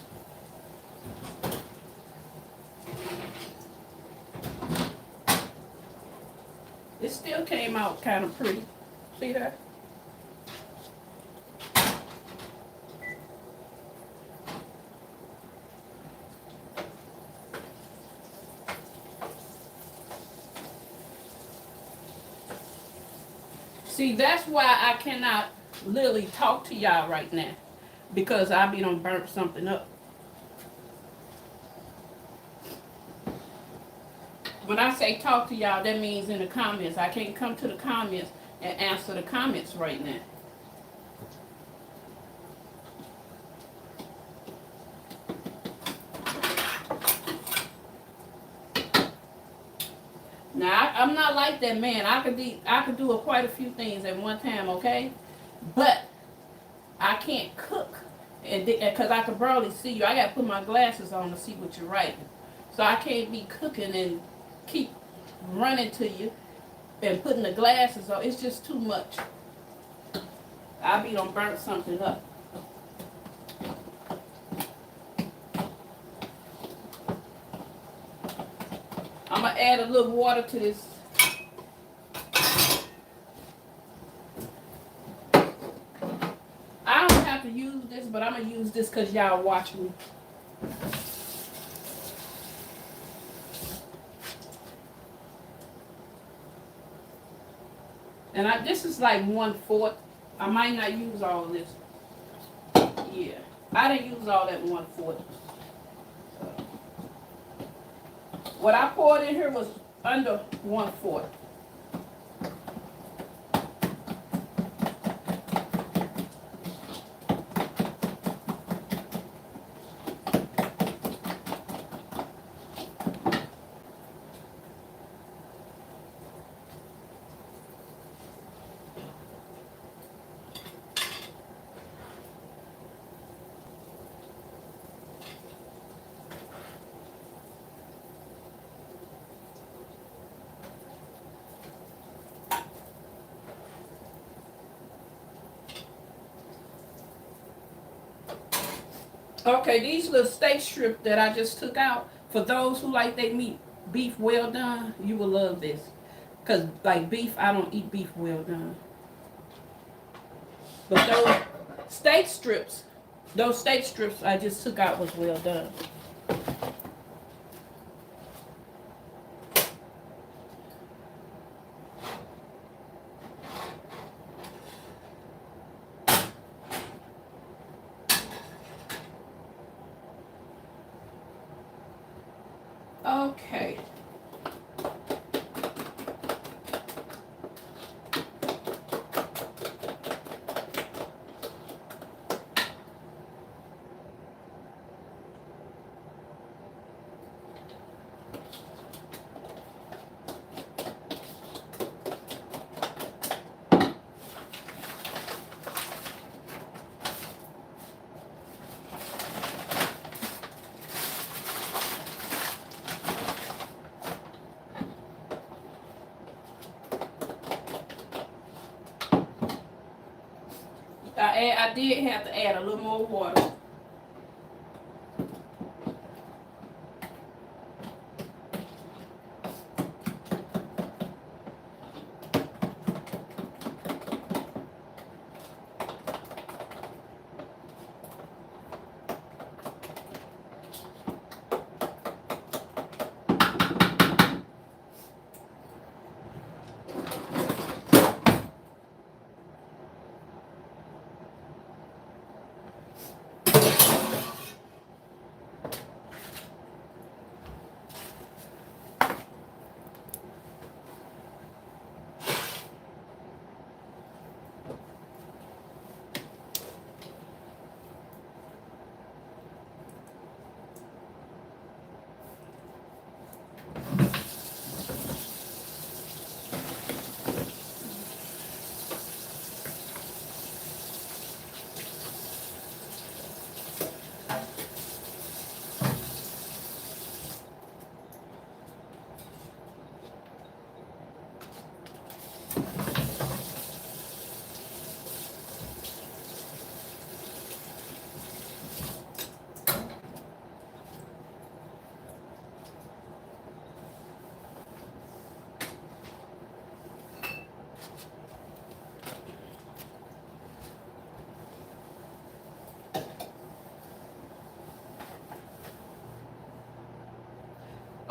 It still came out kind of pretty. See that? See, that's why I cannot literally talk to y'all right now, because I be done burnt something up. When I say talk to y'all, that means in the comments. I can't come to the comments and answer the comments right now. Now I'm not like that, man. I could do quite a few things at one time, okay? But I can't cook, and because I can barely see you. I got to put my glasses on to see what you're writing. So I can't be cooking and keep running to you and putting the glasses on. It's just too much. I'll be done burnt something up. I'm going to add a little water to this. I don't have to use this, but I'm going to use this because y'all watch me. And this is like 1/4. I might not use all of this. Yeah, I didn't use all that 1/4. What I poured in here was under 1/4. Okay, these little steak strips that I just took out, for those who like their meat beef well done, you will love this. Because like beef, I don't eat beef well done. But those steak strips I just took out was well done. Okay. I did have to add a little more water.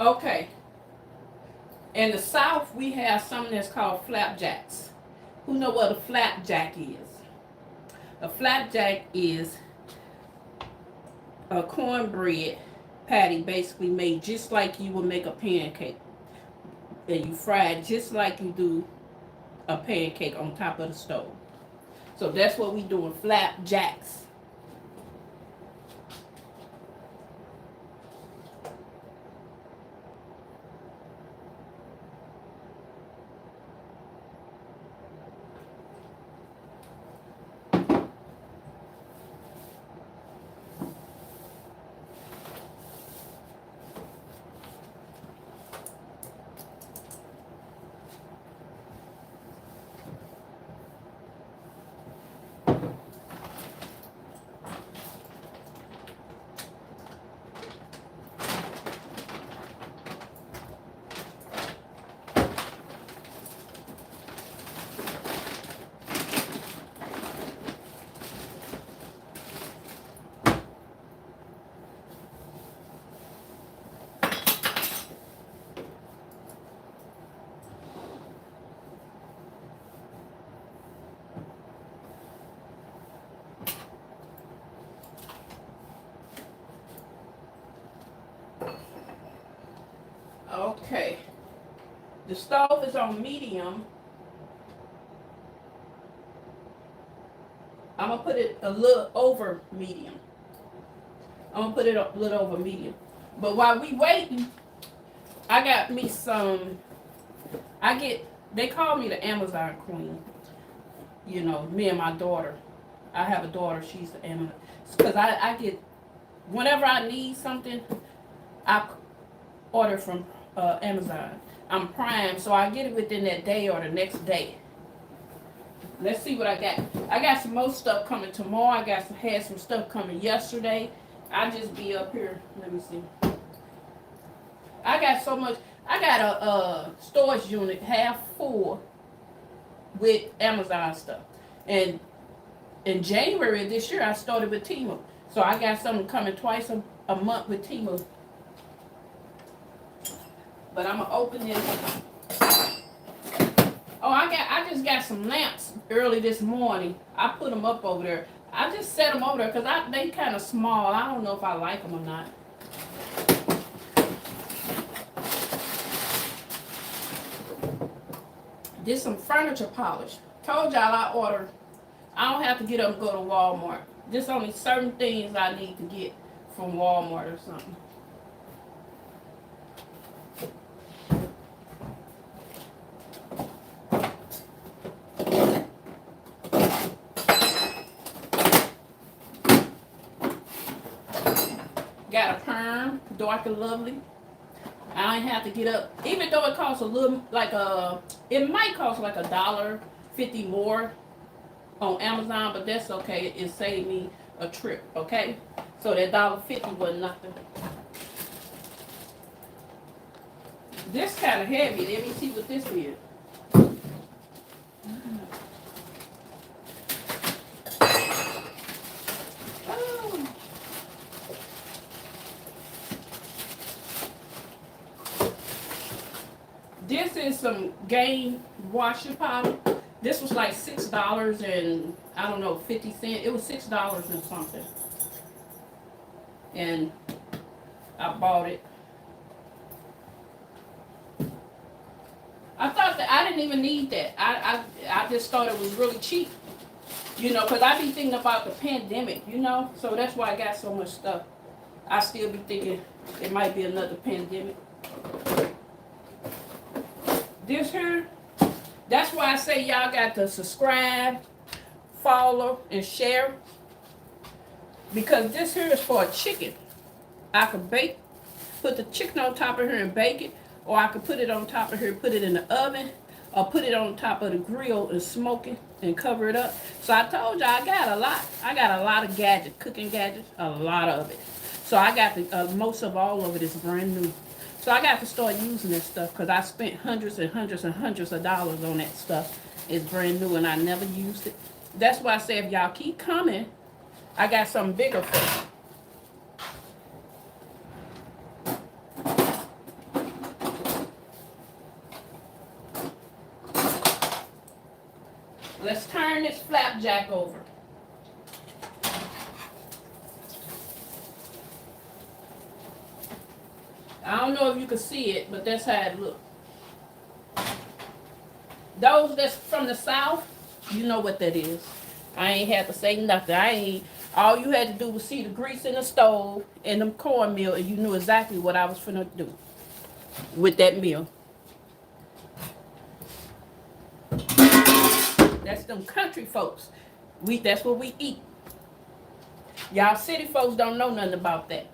Okay. In the South, we have something that's called flapjacks. Who know what a flapjack is? A flapjack is a cornbread patty basically made just like you would make a pancake. And you fry it just like you do a pancake on top of the stove. So that's what we doing, flapjacks. Okay. The stove is on medium. I'm going to put it a little over medium. I'm going to put it a little over medium. But while we waiting, I got me some, they call me the Amazon queen. You know, me and my daughter. I have a daughter, she's the Amazon. Because I get, whenever I need something, I order from Amazon. I'm Prime, so I get it within that day or the next day. Let's see what I got. I got some more stuff coming tomorrow. Had some stuff coming yesterday. I just be up here. Let me see. I got so much. I got a storage unit half full with Amazon stuff. And in January of this year, I started with Temu. So I got something coming twice a month with Temu. But I'm gonna open this. Oh, I just got some lamps early this morning. I put them up over there. I just set them over there because they kind of small. I don't know if I like them or not. This some furniture polish. Told y'all I don't have to get up and go to Walmart. There's only certain things I need to get from Walmart or something. Got a perm, dark and lovely. I ain't have to get up, even though it costs a little, it might cost like $1.50 more on Amazon, but that's okay. It saved me a trip, okay? So that $1.50 was nothing. This kind of heavy. Let me see what this is. This is some Gain washing powder. This was like $6 and I don't know 50 cents. It was $6 and something. And I bought it. I thought that I didn't even need that. I just thought it was really cheap. You know, because I be thinking about the pandemic, you know. So that's why I got so much stuff. I still be thinking it might be another pandemic. This here, that's why I say y'all got to subscribe, follow, and share. Because this here is for a chicken. I could put the chicken on top of here and bake it. Or I could put it on top of here, put it in the oven. Or put it on top of the grill and smoke it and cover it up. So I told y'all I got a lot. I got a lot of gadgets, cooking gadgets, a lot of it. So I got most of all of it is brand new. So I got to start using this stuff because I spent hundreds and hundreds and hundreds of dollars on that stuff. It's brand new and I never used it. That's why I say if y'all keep coming, I got something bigger for you. turn this flapjack over. I don't know if you can see it, but that's how it looks. Those that's from the South, you know what that is. I ain't had to say nothing. All you had to do was see the grease in the stove and them cornmeal, and you knew exactly what I was finna do with that meal. That's them country folks. That's what we eat. Y'all city folks don't know nothing about that.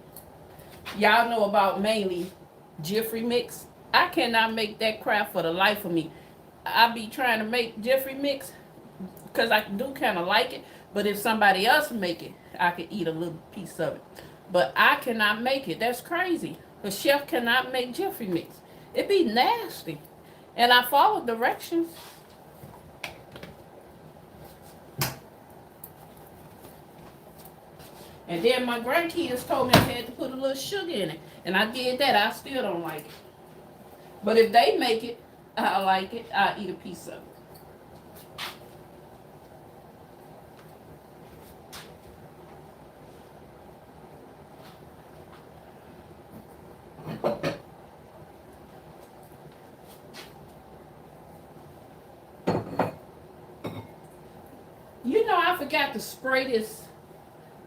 Y'all know about mainly Jiffy mix. I cannot make that crap for the life of me. I be trying to make Jiffy mix because I do kind of like it. But if somebody else make it, I could eat a little piece of it. But I cannot make it. That's crazy. The chef cannot make Jiffy mix. It be nasty. And I follow directions. And then my grandkids told me I had to put a little sugar in it. And I did that. I still don't like it. But if they make it, I like it. I'll eat a piece of it. You know, I forgot to spray this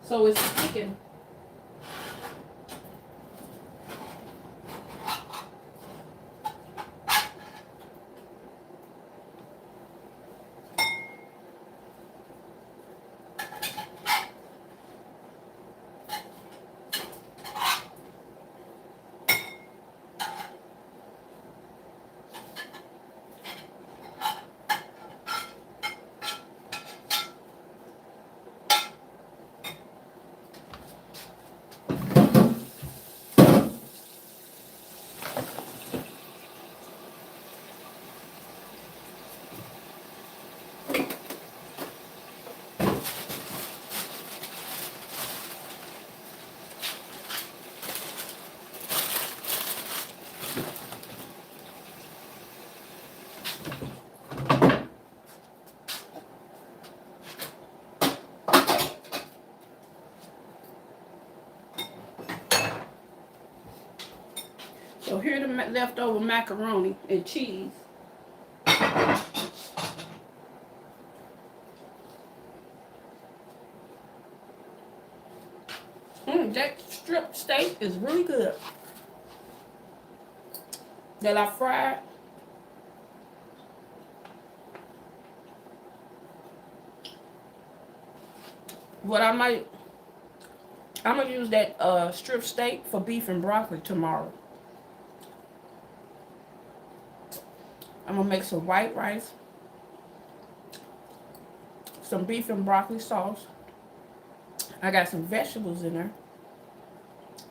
so it's sticking. So here the leftover macaroni and cheese. That strip steak is really good. That I fried. I'm gonna use that strip steak for beef and broccoli tomorrow. I'm gonna make some white rice, some beef and broccoli sauce. I got some vegetables in there,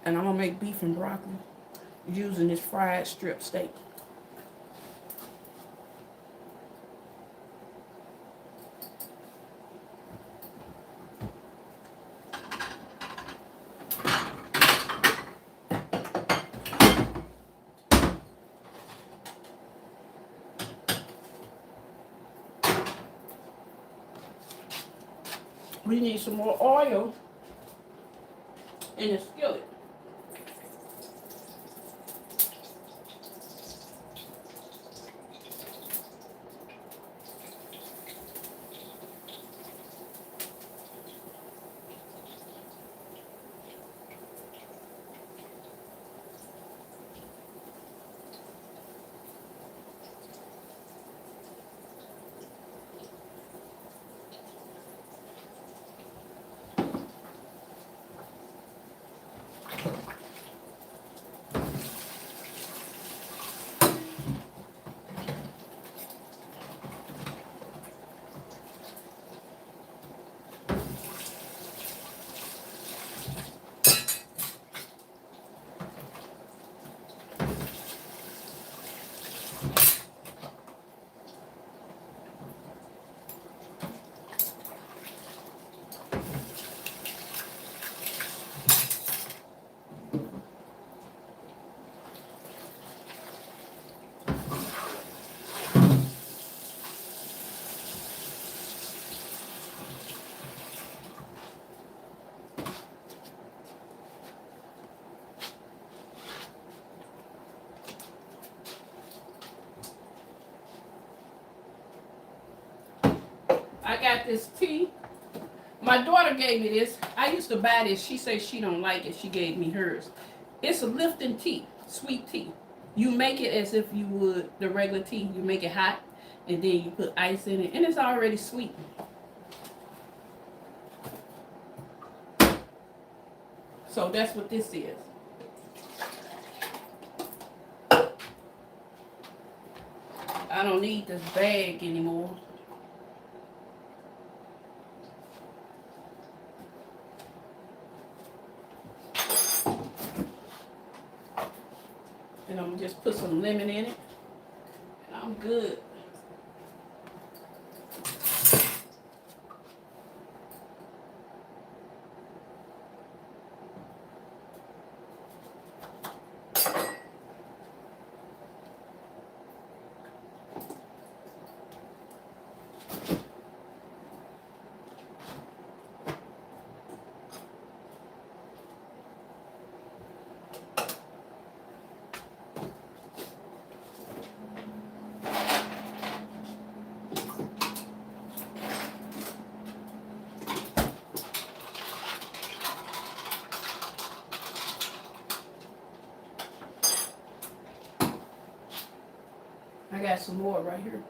and I'm gonna make beef and broccoli using this fried strip steak. We need some more oil in the skillet. got this tea. My daughter gave me this. I used to buy this. She says she don't like it. She gave me hers. It's a lifting tea, sweet tea. You make it as if you would the regular tea. You make it hot, and then you put ice in it, and it's already sweet. So that's what this is. I don't need this bag anymore. And I'm gonna just put some lemon in it. And I'm good. I got some more right here.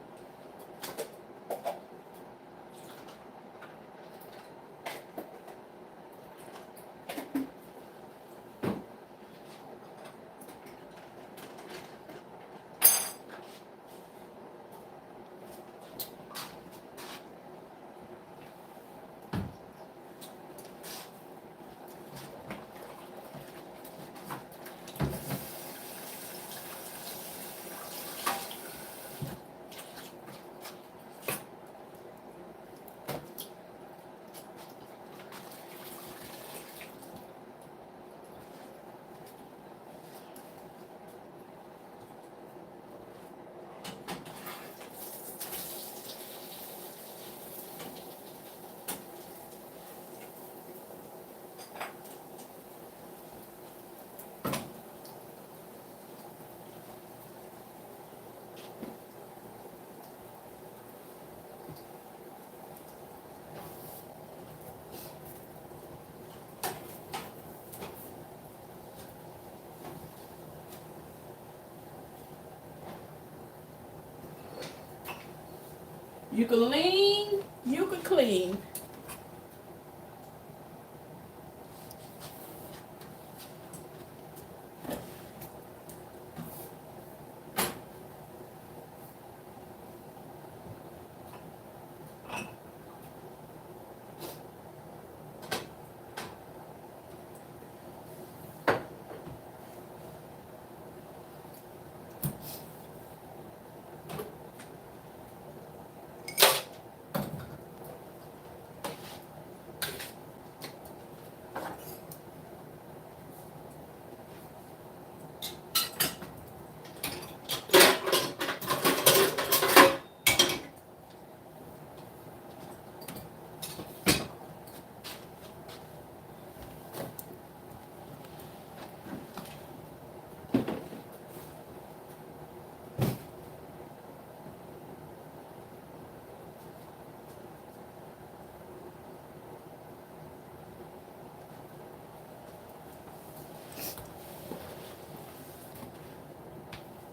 You can lean, you can clean.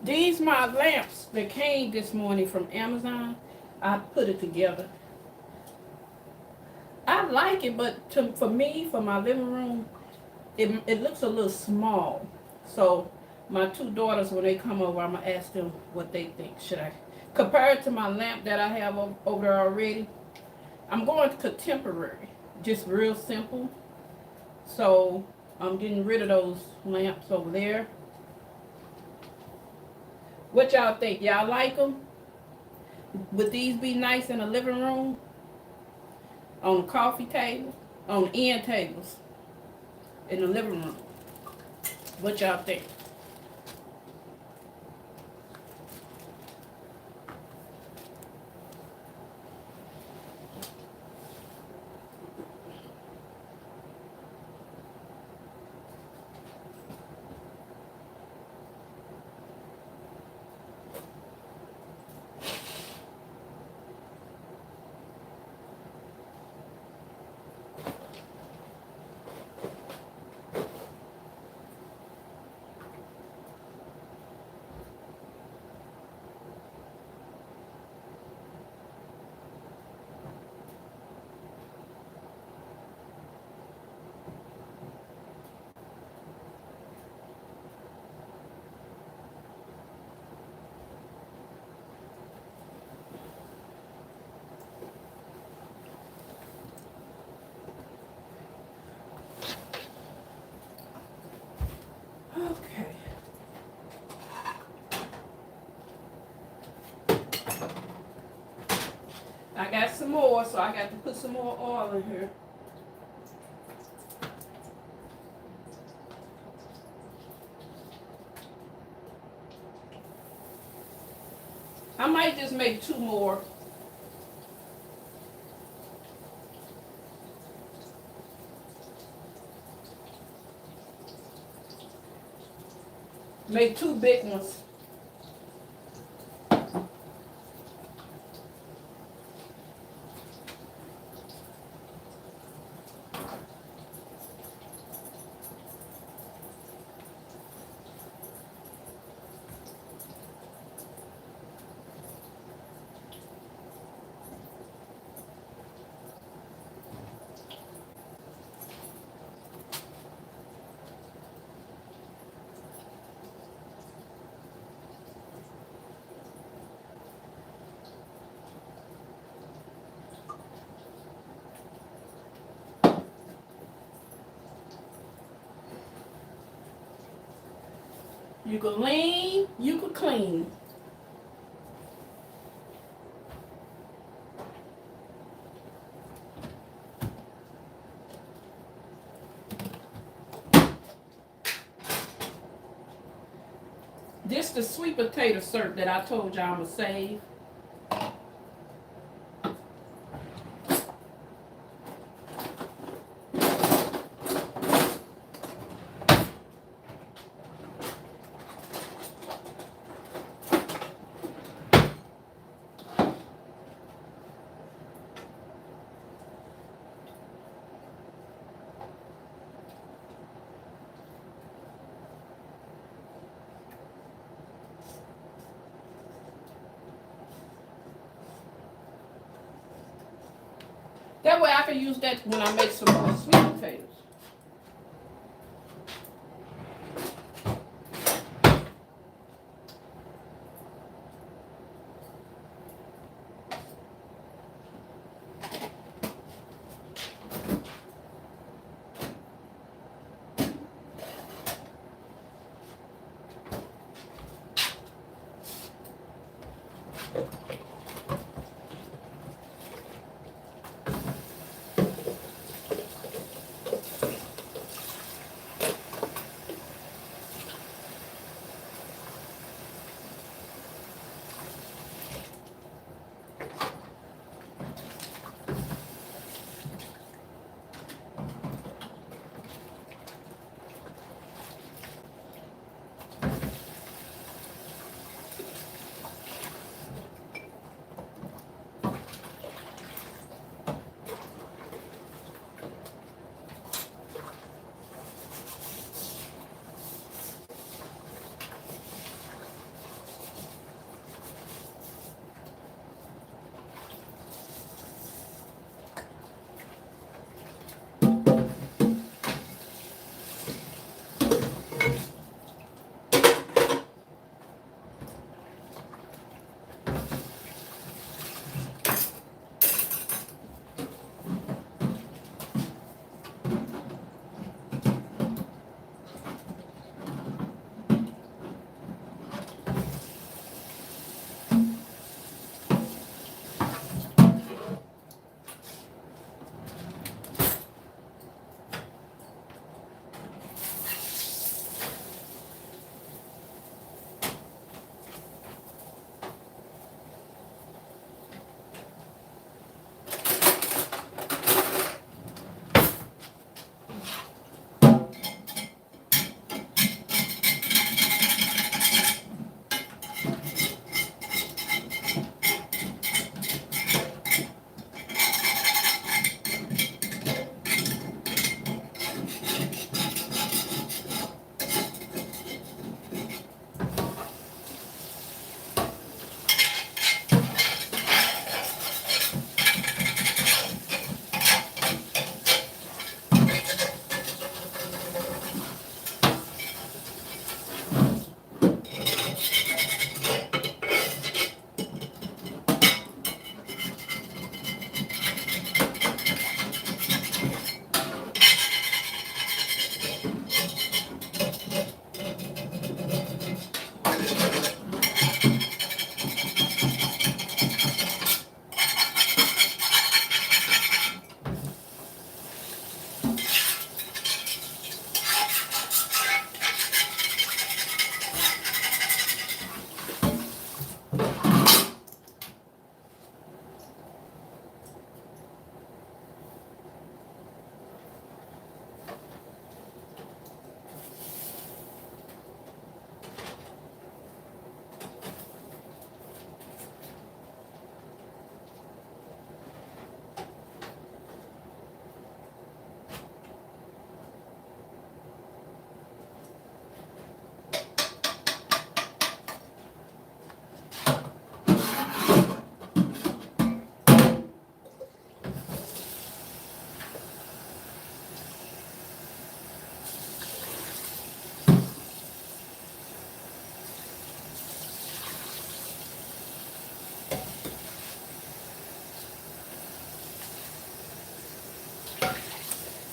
These my lamps that came this morning from Amazon. I put it together. I like it, but for me, for my living room, it looks a little small. So my two daughters, when they come over, I'm going to ask them what they think. Should I compare it to my lamp that I have over there already? I'm going to contemporary, just real simple. So I'm getting rid of those lamps over there. What y'all think? Y'all like them? Would these be nice in the living room? On the coffee table? On the end tables? In the living room? What y'all think? add some more, so I got to put some more oil in here. I might just make 2 more. Make 2 big ones. You could lean, you could clean. This the sweet potato syrup that I told y'all I'ma save. That way I can use that when I make some more sweet potatoes.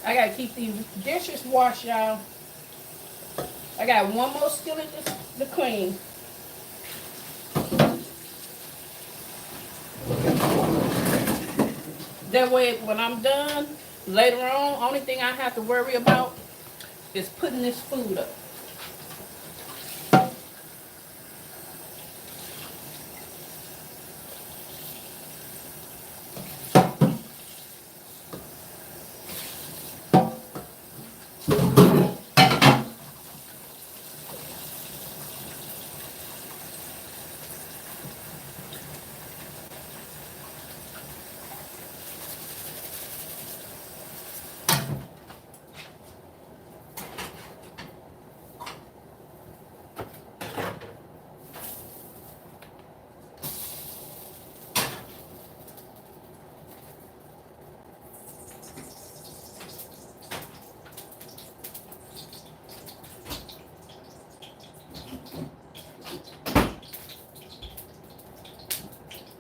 I gotta keep these dishes washed, y'all. I got one more skillet to clean. That way, when I'm done, later on, only thing I have to worry about is putting this food up.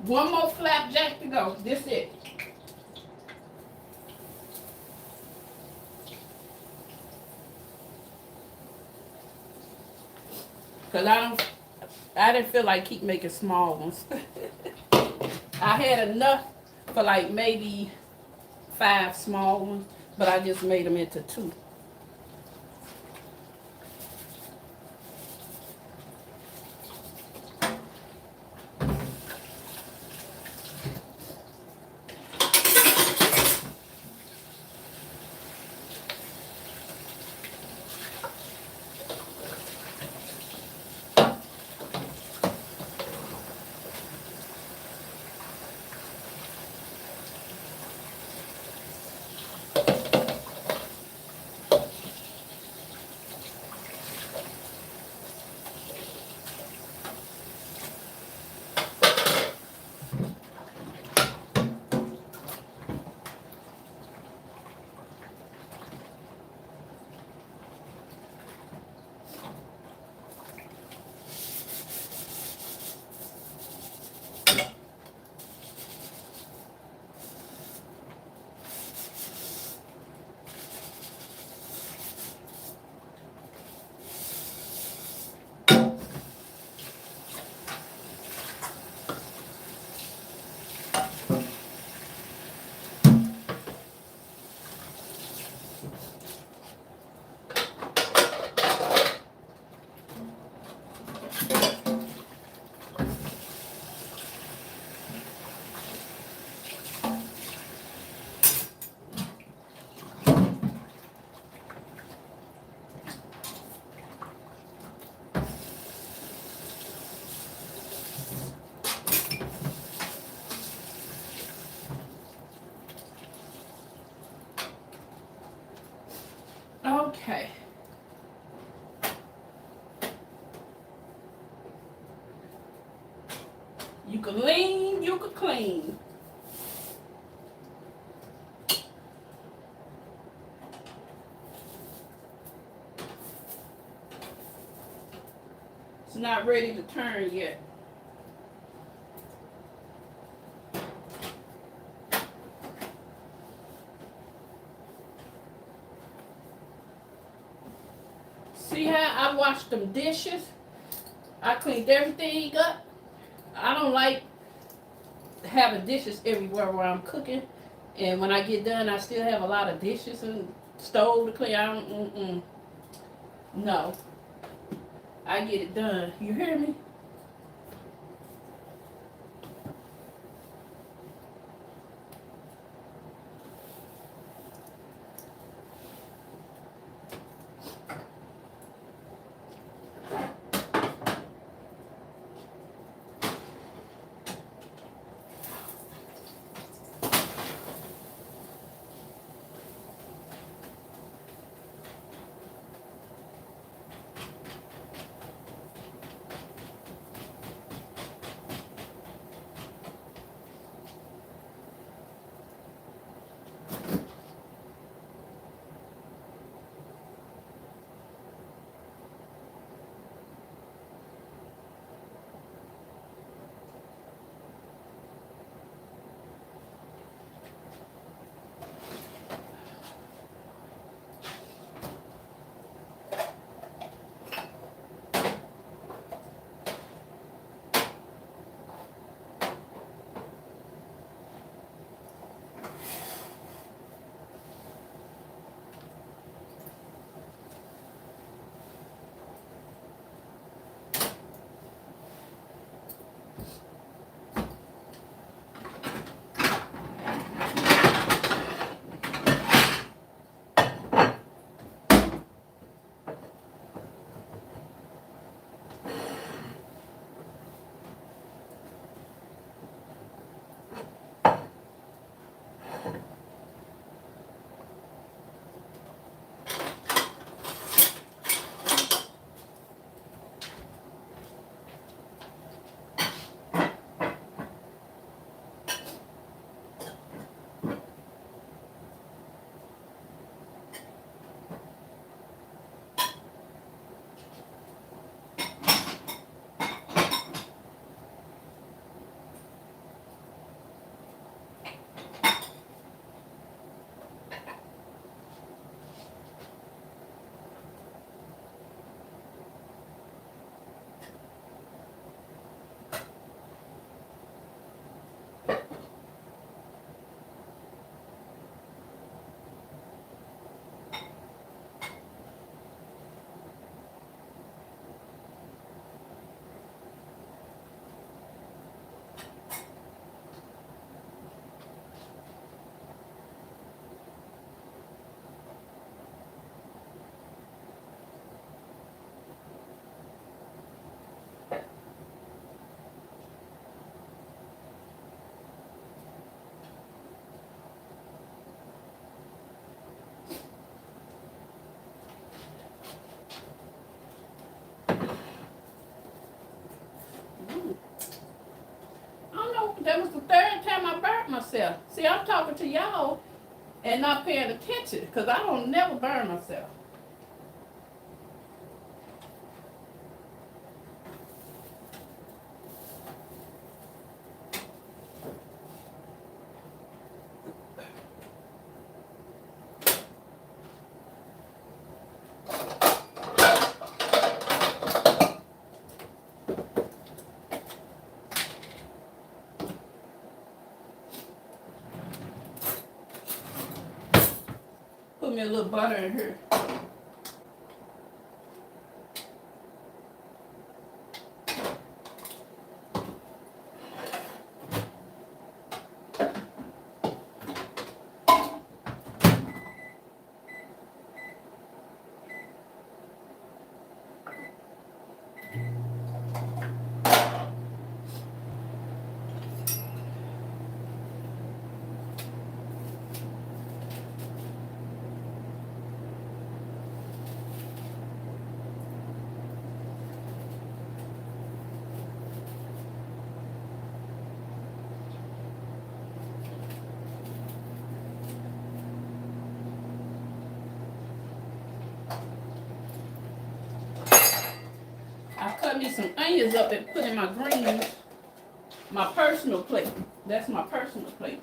One more flapjack to go. This it. Cause I didn't feel like keep making small ones. I had enough for like maybe 5 small ones, but I just made them into 2. Okay. You can lean, you can clean. It's not ready to turn yet. See how I washed them dishes? I cleaned everything up. I don't like having dishes everywhere where I'm cooking. And when I get done, I still have a lot of dishes and stove to clean. I don't, no. I get it done. You hear me? myself. See, I'm talking to y'all and not paying attention because I don't never burn myself. Put me a little butter in here. I cut me some onions up and put in my greens. My personal plate. That's my personal plate.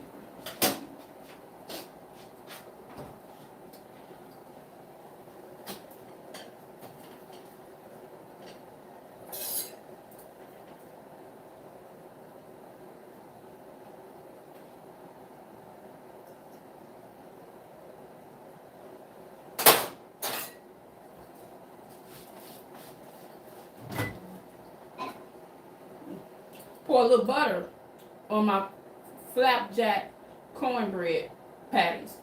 Pour a little butter on my flapjack cornbread patties.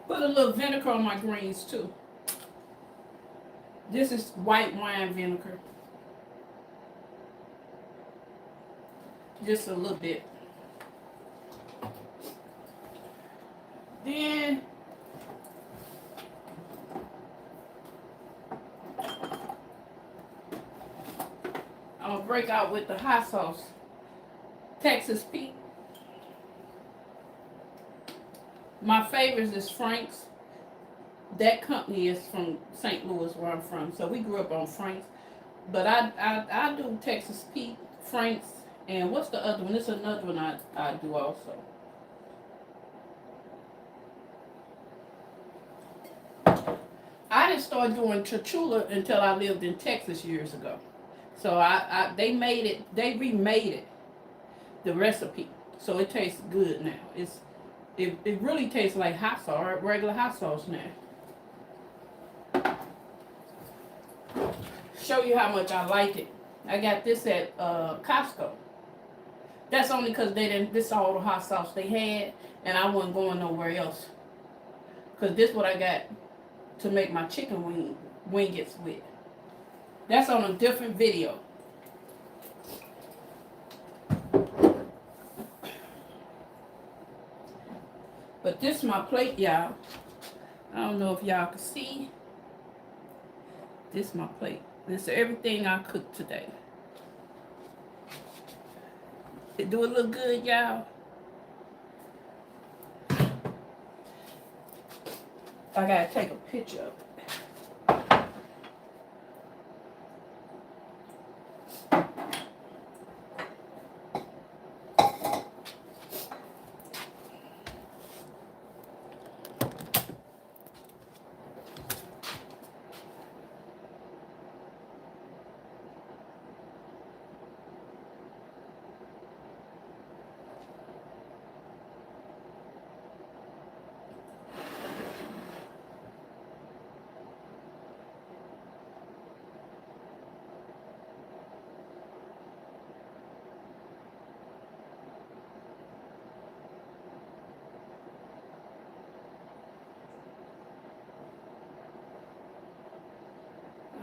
Put a little vinegar on my greens too. This is white wine vinegar. Just a little bit. Then I'm gonna break out with the hot sauce. Texas Pete. My favorites is Frank's. That company is from St. Louis, where I'm from. So we grew up on Frank's. But I do Texas Pete, Frank's, and what's the other one? There's another one I do also. I didn't start doing chachula until I lived in Texas years ago. So they remade it, the recipe. So it tastes good now. It really tastes like hot sauce, regular hot sauce now. Show you how much I like it. I got this at Costco. That's only because this all the hot sauce they had, and I wasn't going nowhere else. Because this what I got to make my chicken wingets with. That's on a different video. But this is my plate, y'all. I don't know if y'all can see. This is my plate. This is everything I cooked today. It do it look good, y'all? I gotta take a picture of it.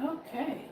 Okay.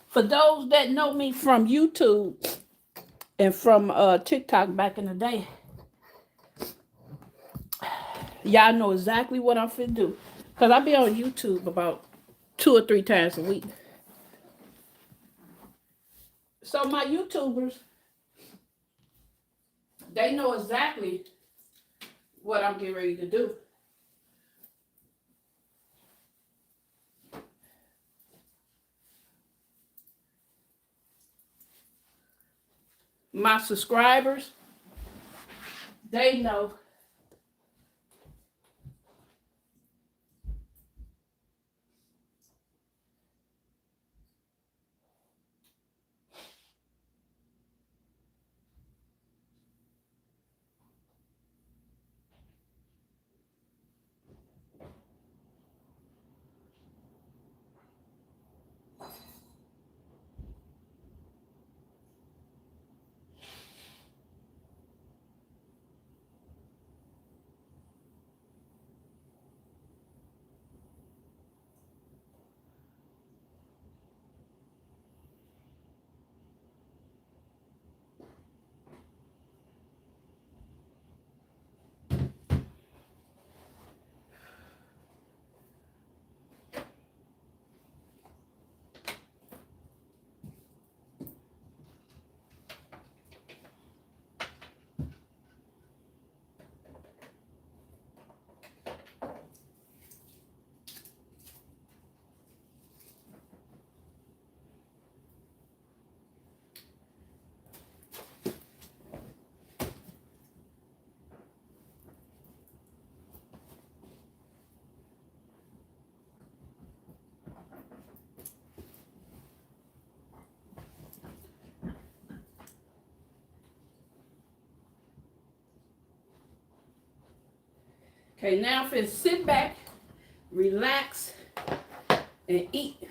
For those that know me from YouTube and from TikTok back in the day, y'all know exactly what I'm finna do. Because I be on YouTube about 2 or 3 times a week. So my YouTubers, they know exactly what I'm getting ready to do. My subscribers, they know. Okay, now I'm finna sit back, relax, and eat.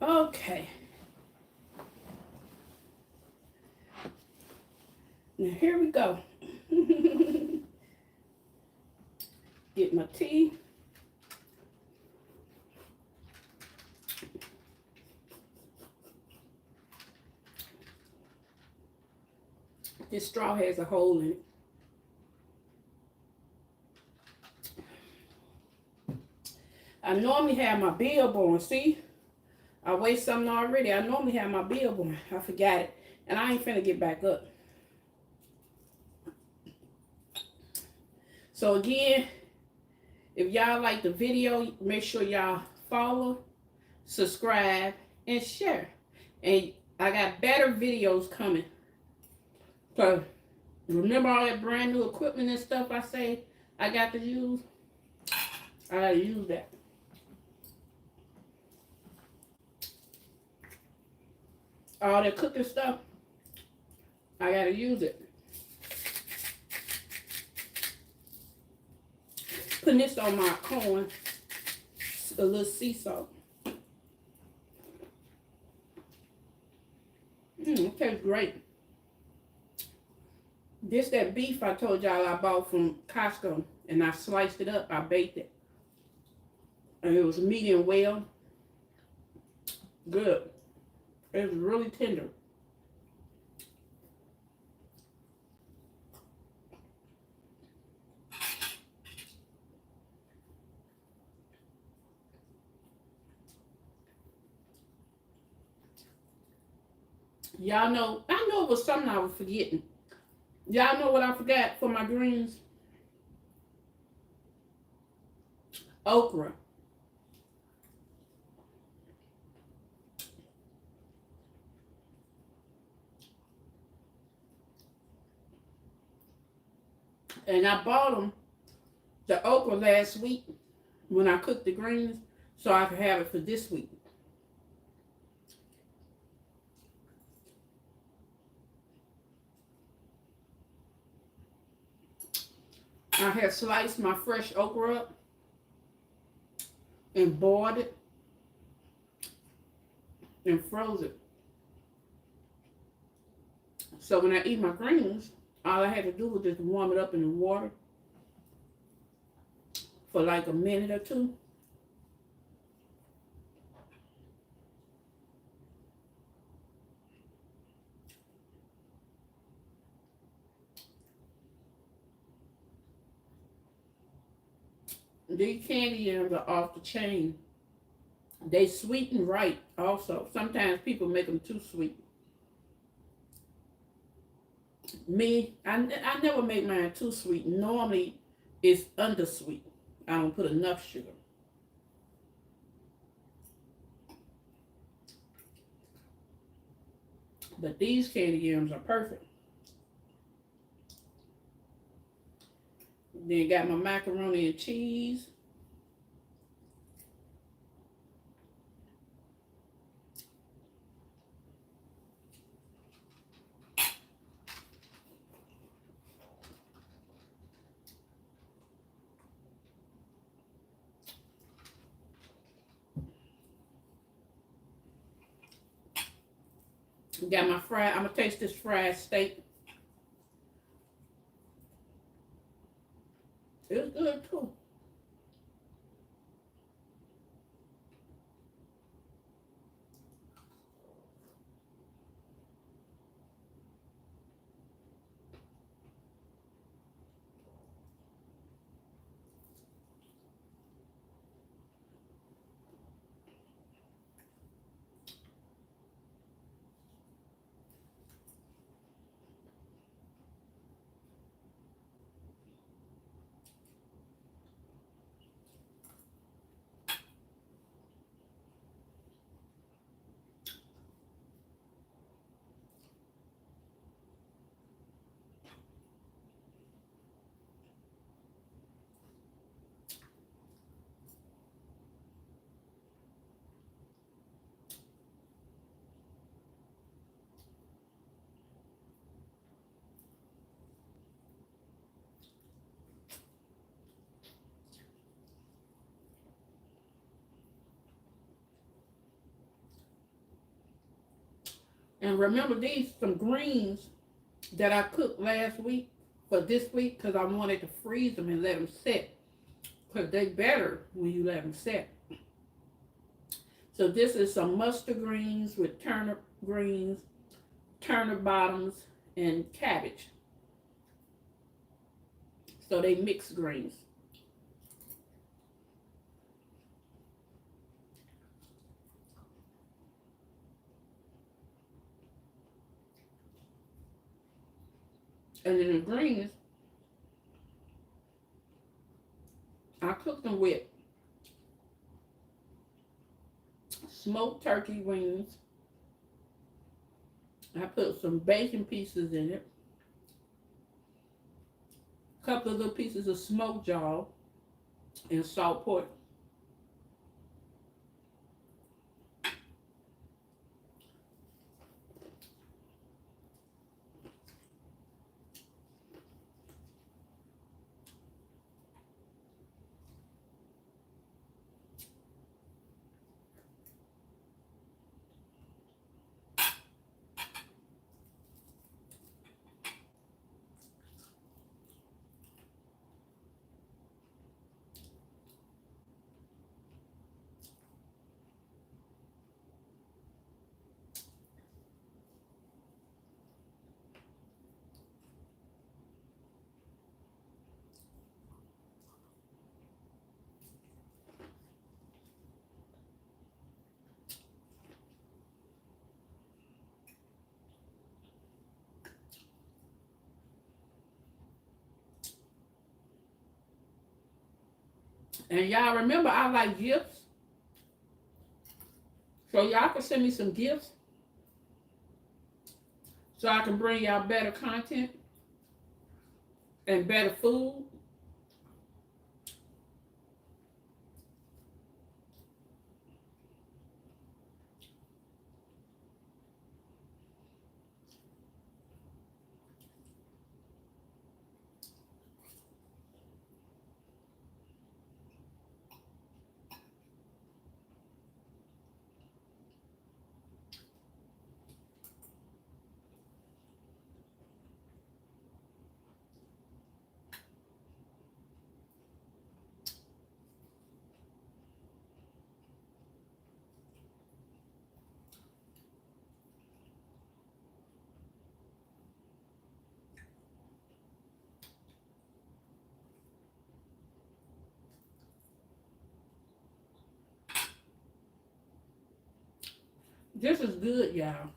Okay. Now here we go. Get my tea. This straw has a hole in it. I normally have my bib on. See? I weighed something already. I normally have my bib on. I forgot it. And I ain't finna get back up. So again, if y'all like the video, make sure y'all follow, subscribe, and share. And I got better videos coming. So remember all that brand new equipment and stuff I say I got to use? I gotta use that. All that cooking stuff, I gotta use it. Putting this on my corn, a little sea salt. It tastes great. This that beef I told y'all I bought from Costco, and I sliced it up. I baked it, and it was medium well. Good. It was really tender. Y'all know, I know it was something I was forgetting. Y'all know what I forgot for my greens? Okra. And I bought them, the okra, last week when I cooked the greens, so I could have it for this week. I had sliced my fresh okra up and boiled it and froze it. So when I eat my greens, all I had to do was just warm it up in the water for like a minute or two. These candy yams are off the chain. They sweeten right also. Sometimes people make them too sweet. Me, I never make mine too sweet. Normally, it's undersweet. I don't put enough sugar. But these candy yams are perfect. Then got my macaroni and cheese. Got my fried, I'm gonna taste this fried steak. It's good too. And remember, these some greens that I cooked last week for this week because I wanted to freeze them and let them set. Because they better when you let them set. So this is some mustard greens with turnip greens, turnip bottoms, and cabbage. So they mixed greens. And then the greens, I cooked them with smoked turkey wings. I put some bacon pieces in it. A couple of little pieces of smoked jaw and salt pork. And y'all remember I like gifts. So y'all can send me some gifts so I can bring y'all better content and better food. This is good, y'all.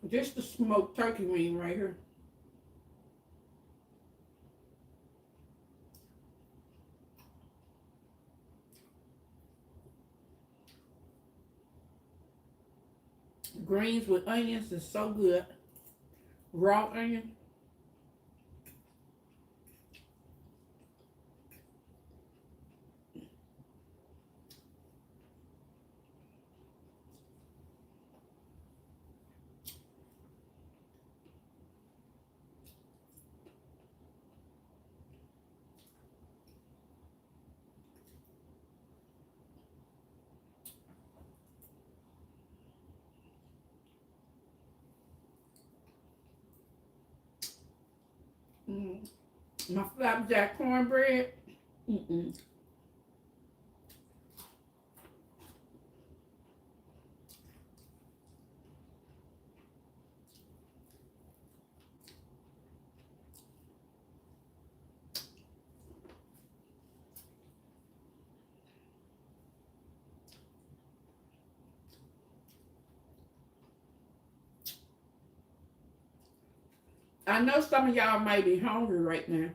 Just the smoked turkey wing right here. Greens with onions is so good. Raw onion. Mm. My flapjack cornbread. Mm-mm. I know some of y'all might be hungry right now.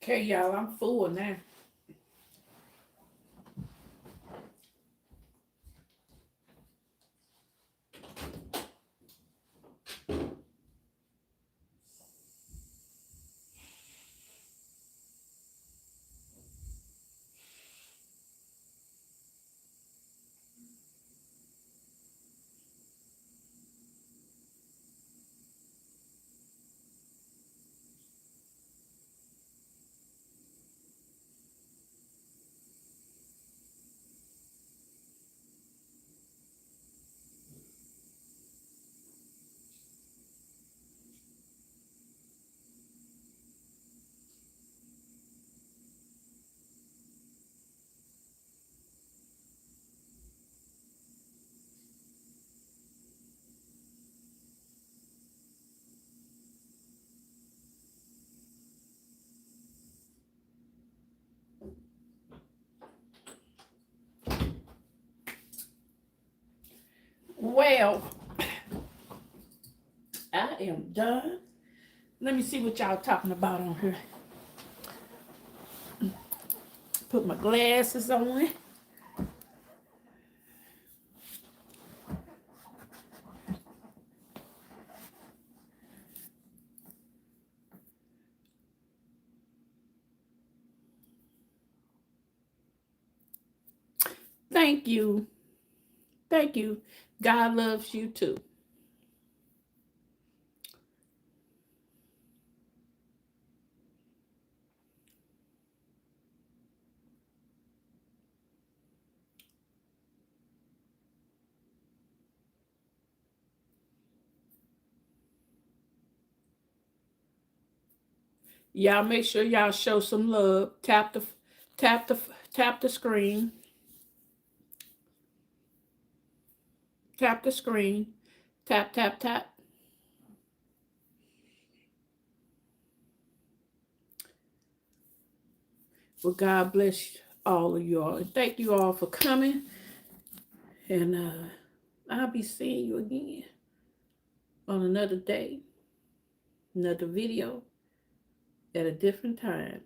Okay, y'all, I'm full now. Well, I am done. Let me see what y'all talking about on here. Put my glasses on. Thank you. Thank you. God loves you too. Y'all make sure y'all show some love. Tap the tap the screen. Tap the screen. Tap tap tap. Well, God bless all of y'all. And thank you all for coming. And I'll be seeing you again on another day, another video at a different time.